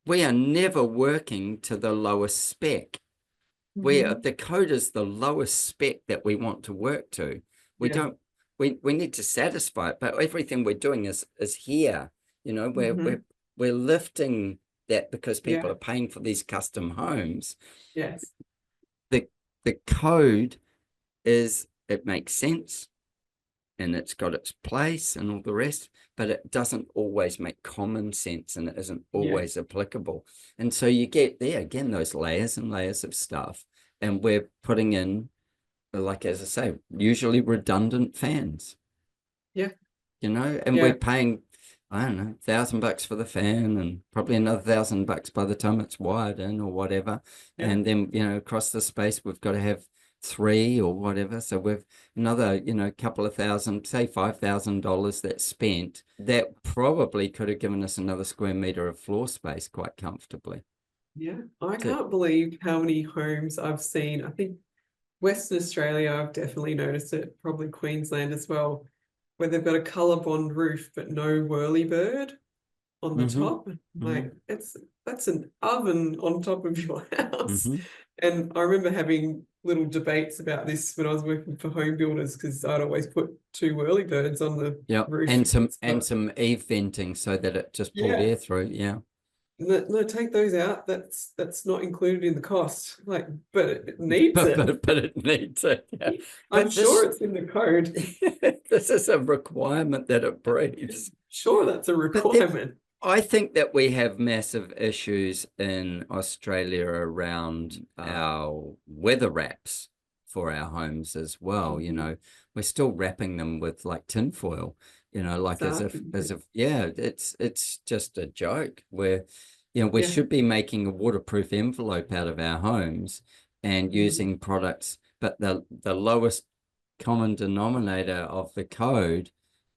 we are never working to the lowest spec. The code is the lowest spec that we want to work to. We Yeah. don't, we need to satisfy it, but everything we're doing is here. You know, we're lifting that because people Yeah. are paying for these custom homes. Yes. The code is, it makes sense and it's got its place and all the rest, but it doesn't always make common sense and it isn't Yeah. always applicable. And so you get there again, those layers and layers of stuff. And we're putting in, like, as I say, usually redundant fans, Yeah. you know, and Yeah. we're paying, I don't know, $1,000 for the fan and probably another $1,000 by the time it's wired in or whatever. Yeah. And then, you know, across the space, we've got to have 3 or whatever. So we've another, you know, couple of thousand, say $5,000 that's spent. That probably could have given us another square meter of floor space quite comfortably. Yeah. I So, can't believe how many homes I've seen. I think Western Australia, I've definitely noticed it, probably Queensland as well, where they've got a colour-bond roof but no whirlybird on the top. Like that's an oven on top of your house. And I remember having little debates about this when I was working for home builders because I'd always put 2 whirlybirds on the roof. And some eave venting so that it just pulled air through. Yeah. No, take those out. That's not included in the cost. Like, but it needs it. But it needs it. Yeah. I'm But sure it's in the code. this is a requirement that it breathes. Sure, that's a But requirement. I think that we have massive issues in Australia around our weather wraps for our homes as well. You know, we're still wrapping them with like tinfoil, you know, like as if, yeah, it's just a joke where, you know, we should be making a waterproof envelope out of our homes and using products, but the lowest common denominator of the code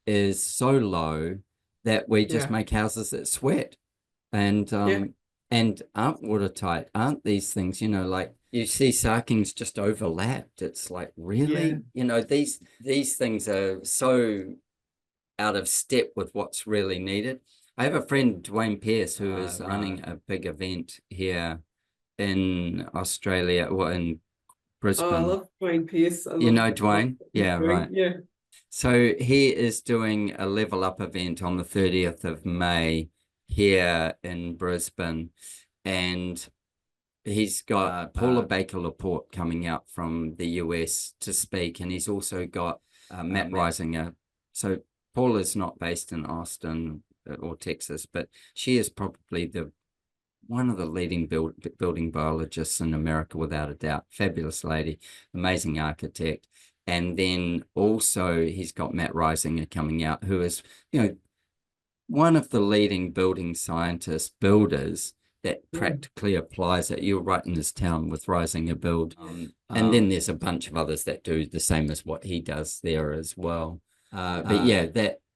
is so low that we just make houses that sweat and aren't watertight, aren't these things, you know, like you see sarkings just overlapped. It's like, really? You know, these things are so out of step with what's really needed. I have a friend, Dwayne Pierce, who is running a big event here in Australia, or in Brisbane. Oh, I love Dwayne Pierce. You know Dwayne? Yeah, right. Yeah. So he is doing a Level Up event on the 30th of May here in Brisbane, and he's got Paula Baker-Laporte coming out from the US to speak, and he's also got Matt Risinger. So Paula's not based in Austin or Texas, but she is probably one of the leading building biologists in America, without a doubt. Fabulous lady, amazing architect. And then also he's got Matt Risinger coming out, who is, you know, one of the leading building scientists, builders that practically applies it. You're right in this town with Risinger Build. And then there's a bunch of others that do the same as what he does there as well. But yeah,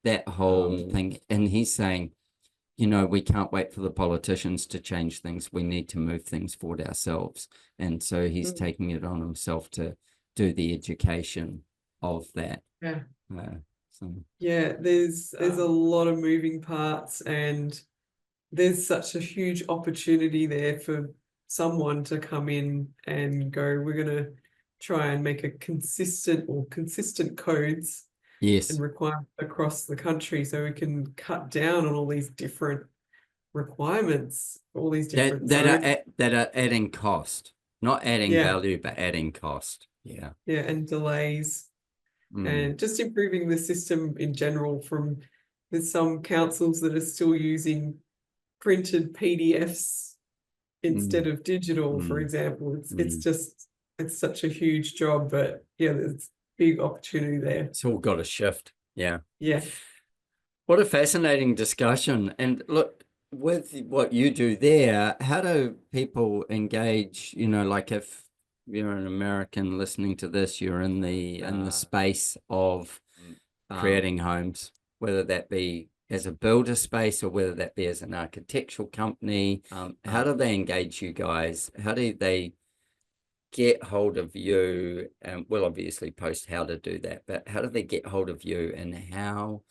that whole thing. And he's saying, you know, we can't wait for the politicians to change things. We need to move things forward ourselves. And so he's taking it on himself to do the education of that. Yeah. So Yeah, there's a lot of moving parts, and there's such a huge opportunity there for someone to come in and go, we're going to try and make a consistent codes and require across the country so we can cut down on all these different requirements, all these different that are adding cost, not adding value, but adding cost. Yeah, and delays, and just improving the system in general. There's some councils that are still using printed PDFs instead of digital, for example. It's such a huge job, but yeah, there's big opportunity there. It's all got to shift. Yeah. Yeah. What a fascinating discussion. And look, with what you do there, how do people engage, you know, like if you're an American listening to this, you're in the space of creating homes, whether that be as a builder space or whether that be as an architectural company, how do they engage you guys? How do they get hold of you? And we'll obviously post how to do that, but how do they get hold of you, and how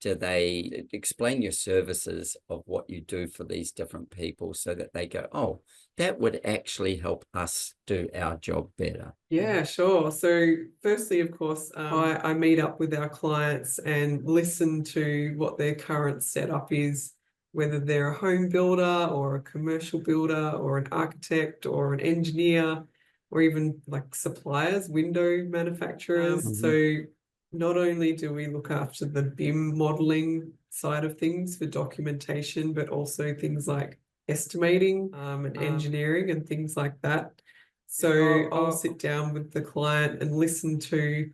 do they explain your services of what you do for these different people so that they go, oh, that would actually help us do our job better? Yeah, sure. So firstly, of course, I meet up with our clients and listen to what their current setup is, whether they're a home builder or a commercial builder or an architect or an engineer or even like suppliers, window manufacturers. So not only do we look after the BIM modeling side of things for documentation, but also things like estimating and engineering and things like that. So I'll sit down with the client and listen to,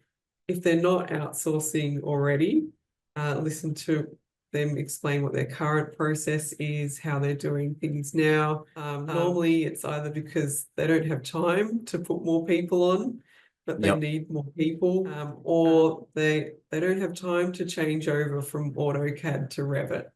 if they're not outsourcing already, listen to them explain what their current process is, how they're doing things now. Normally it's either because they don't have time to put more people on, but they need more people, or they don't have time to change over from AutoCAD to Revit,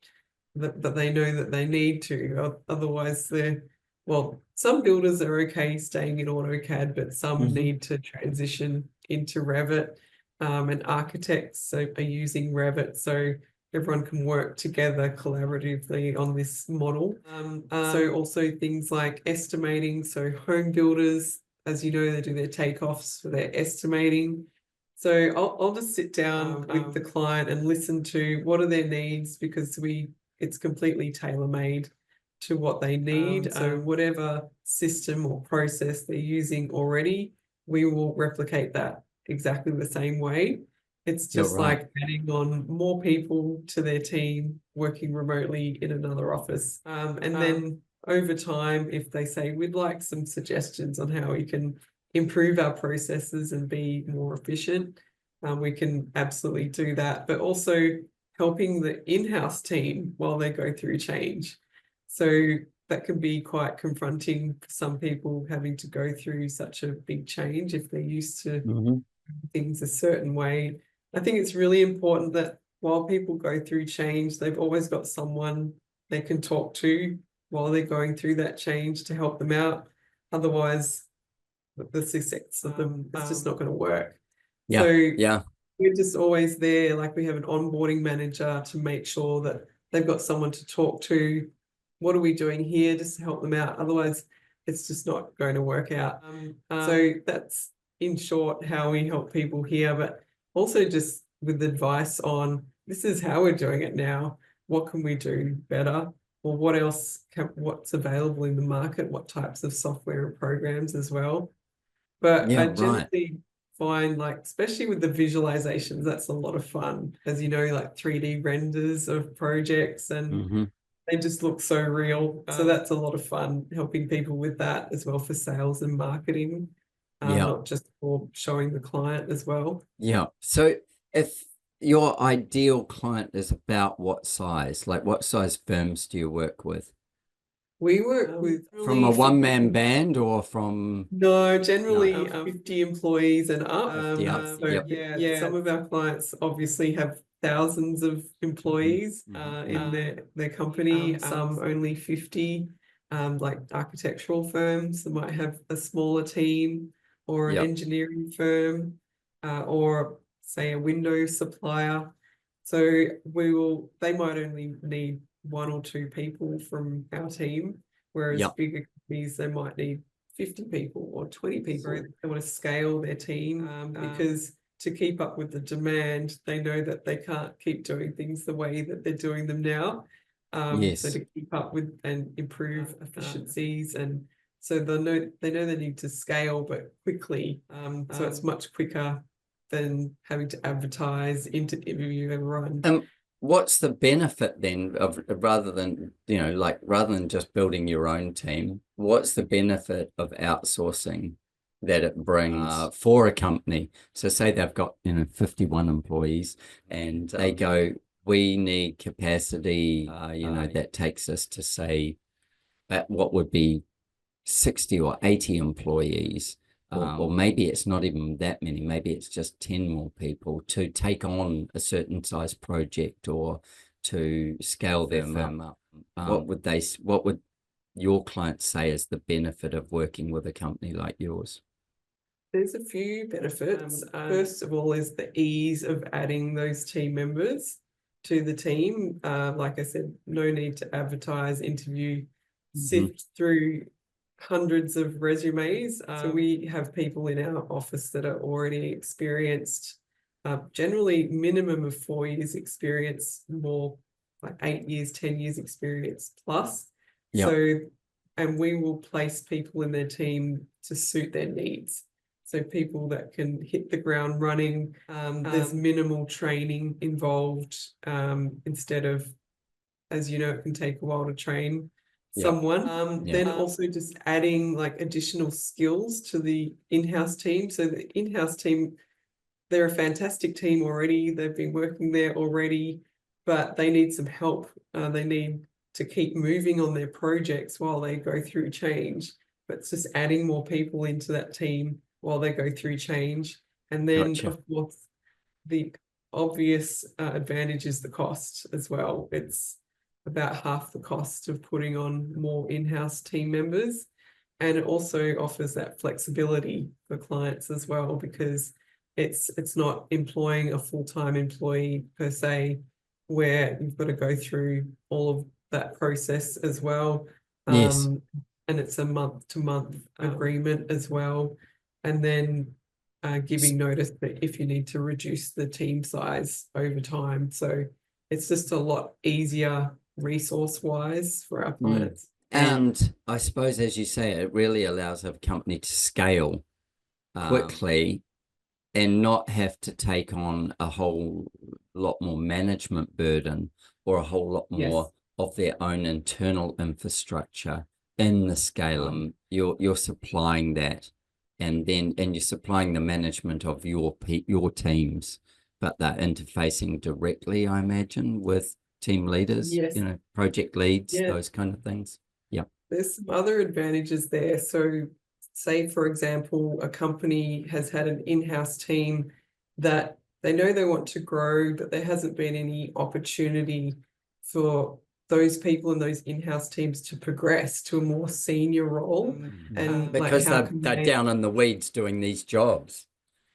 but they know that they need to, otherwise they're, well, some builders are okay staying in AutoCAD, but some need to transition into Revit, and architects are using Revit, so everyone can work together collaboratively on this model. So also things like estimating, so home builders, as you know, they do their takeoffs for their estimating. So I'll just sit down with the client and listen to what are their needs, because it's completely tailor-made to what they need. So whatever system or process they're using already, we will replicate that exactly the same way. It's just like adding on more people to their team working remotely in another office. And then over time, if they say, we'd like some suggestions on how we can improve our processes and be more efficient, we can absolutely do that. But also helping the in-house team while they go through change. So that can be quite confronting for some people, having to go through such a big change if they're used to things a certain way. I think it's really important that while people go through change, they've always got someone they can talk to while they're going through that change to help them out. Otherwise, the success of them, it's just not going to work. So we're just always there, like we have an onboarding manager to make sure that they've got someone to talk to. What are we doing here just to help them out? Otherwise, it's just not going to work out. So that's in short how we help people here, but also just with advice on this is how we're doing it now. What can we do better? Or what else, what's available in the market? What types of software and programs as well? But I generally find, like, especially with the visualizations, that's a lot of fun. As you know, like 3D renders of projects, and they just look so real. So that's a lot of fun helping people with that as well for sales and marketing, not just for showing the client as well. Yeah. So if your ideal client is about what size, like what size firms do you work with? We work with from a one-man band or from? No, generally 50 employees and up. 50 up. So some of our clients obviously have thousands of employees in their company. Some only 50, like architectural firms that might have a smaller team, or an engineering firm, or say a window supplier. So they might only need 1 or 2 people from our team, whereas bigger companies, they might need 50 people or 20 people. They want to scale their team because to keep up with the demand, they know that they can't keep doing things the way that they're doing them now. So to keep up with and improve efficiencies, and so they know they need to scale, but quickly. So it's much quicker than having to advertise, interview everyone. What's the benefit then of, rather than just building your own team, what's the benefit of outsourcing that it brings for a company? So say they've got 51 employees and they go, we need capacity, that takes us to say what would be 60 or 80 employees. Or maybe it's not even that many, maybe it's just 10 more people to take on a certain size project or to scale their firm up. What would your clients say is the benefit of working with a company like yours? There's a few benefits. First of all is the ease of adding those team members to the team. Like I said, no need to advertise, interview, sift through hundreds of resumes. So we have people in our office that are already experienced, generally minimum of 4 years experience, more like 8 years, 10 years experience plus. Yep. So, and we will place people in their team to suit their needs. So people that can hit the ground running, there's minimal training involved, instead of, as you know, it can take a while to train someone. Then also just adding like additional skills to the in-house team. So the in-house team, they're a fantastic team already. They've been working there already, but they need some help. They need to keep moving on their projects while they go through change. But it's just adding more people into that team while they go through change. And then, of course, the obvious advantage is the cost as well. It's about half the cost of putting on more in-house team members. And it also offers that flexibility for clients as well, because it's not employing a full-time employee per se, where you've got to go through all of that process as well. Yes. And it's a month-to-month agreement as well. And then giving notice that if you need to reduce the team size over time. So it's just a lot easier resource-wise for our clients. And I suppose, as you say, it really allows a company to scale quickly and not have to take on a whole lot more management burden or a whole lot more of their own internal infrastructure in the scale. You're supplying that, and you're supplying the management of your teams, but they're interfacing directly, I imagine, with team leaders, project leads, those kind of things. Yeah. There's some other advantages there. So say, for example, a company has had an in-house team that they know they want to grow, but there hasn't been any opportunity for those people in those in-house teams to progress to a more senior role. And because they're down in the weeds doing these jobs.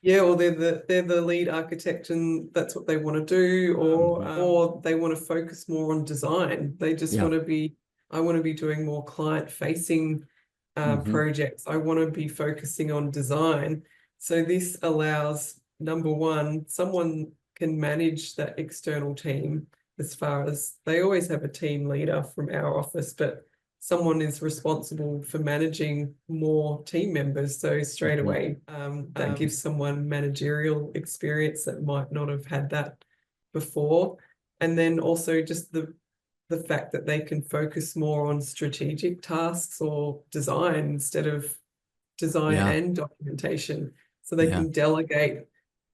Yeah, or they're the lead architect and that's what they want to do, or they want to focus more on design. They just want to be, I want to be doing more client-facing projects. I want to be focusing on design. So this allows, number one, someone can manage that external team, as far as they always have a team leader from our office, but someone is responsible for managing more team members. So straight away, that gives someone managerial experience that might not have had that before. And then also just the fact that they can focus more on strategic tasks or design instead of design and documentation. So they can delegate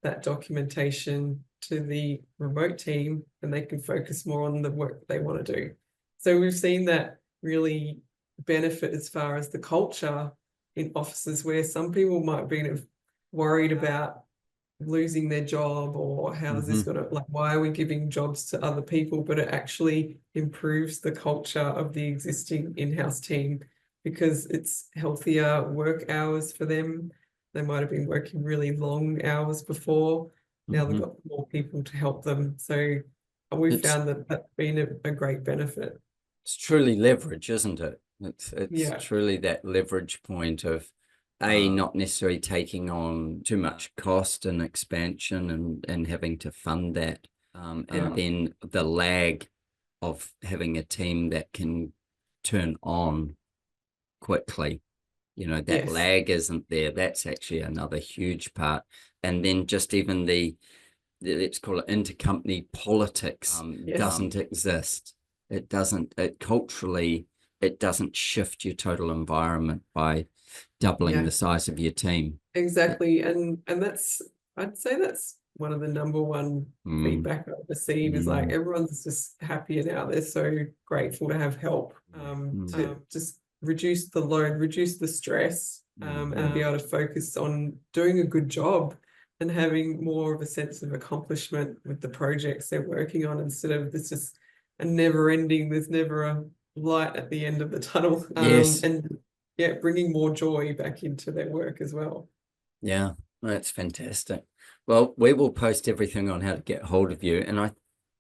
that documentation to the remote team and they can focus more on the work they want to do. So we've seen that really benefit as far as the culture in offices, where some people might be worried about losing their job, or how is this going to, like, why are we giving jobs to other people? But it actually improves the culture of the existing in-house team because it's healthier work hours for them. They might have been working really long hours before. Now they've got more people to help them. So we found that that's been a great benefit. It's truly leverage, isn't it? It's truly that leverage point of not necessarily taking on too much cost and expansion and having to fund that. And then the lag of having a team that can turn on quickly. That lag isn't there. That's actually another huge part. And then just even the let's call it intercompany politics doesn't exist. It doesn't, culturally, it doesn't shift your total environment by doubling the size of your team. Exactly. And that's, I'd say that's one of the number one feedback I receive is like, everyone's just happier now. They're so grateful to have help to just reduce the load, reduce the stress, and be able to focus on doing a good job and having more of a sense of accomplishment with the projects they're working on, instead of this just a never ending, there's never a light at the end of the tunnel. And bringing more joy back into their work as well. Yeah, that's fantastic. Well, we will post everything on how to get hold of you. And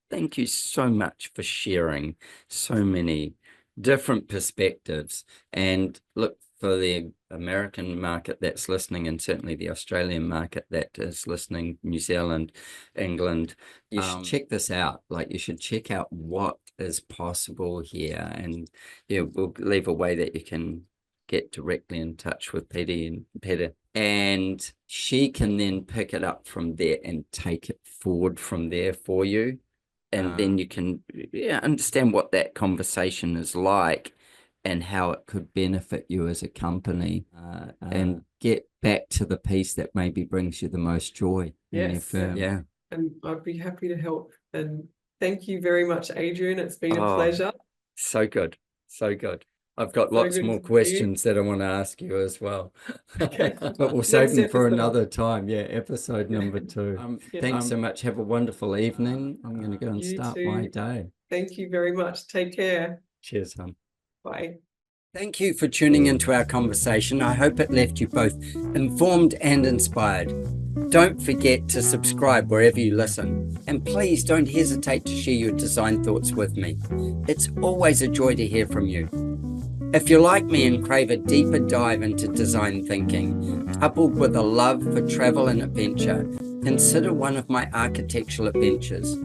Thank you so much for sharing so many different perspectives. And look, for the American market that's listening, and certainly the Australian market that is listening, New Zealand, England, you should check this out. Like, you should check out what is possible here. And yeah, we'll leave a way that you can get directly in touch with Peta, and she can then pick it up from there and take it forward from there for you. And then you can understand what that conversation is like and how it could benefit you as a company, and get back to the piece that maybe brings you the most joy in your firm. Yeah. And I'd be happy to help. And thank you very much, Adrian. It's been a pleasure. So good. So good. I've got lots more questions that I want to ask you as well. Okay. But we'll save them for another time. Yeah, episode number 2. Thanks so much. Have a wonderful evening. I'm going to go and start my day. Thank you very much. Take care. Cheers, hon. Bye. Thank you for tuning into our conversation. I hope it left you both informed and inspired. Don't forget to subscribe wherever you listen. And please don't hesitate to share your design thoughts with me. It's always a joy to hear from you. If you're like me and crave a deeper dive into design thinking, coupled with a love for travel and adventure, consider one of my architectural adventures.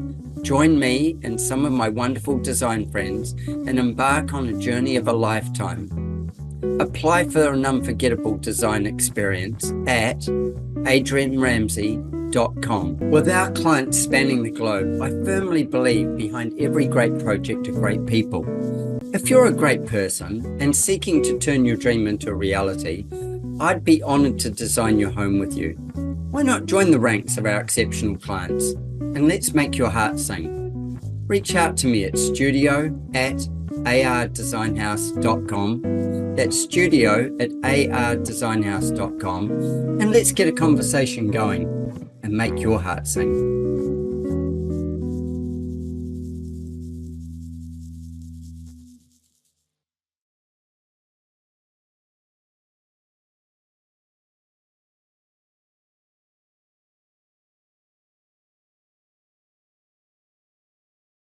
Join me and some of my wonderful design friends and embark on a journey of a lifetime. Apply for an unforgettable design experience at adrianramsey.com. With our clients spanning the globe, I firmly believe behind every great project are great people. If you're a great person and seeking to turn your dream into a reality, I'd be honored to design your home with you. Why not join the ranks of our exceptional clients and let's make your heart sing? Reach out to me at studio@ardesignhouse.com. That's studio@ardesignhouse.com, and let's get a conversation going and make your heart sing.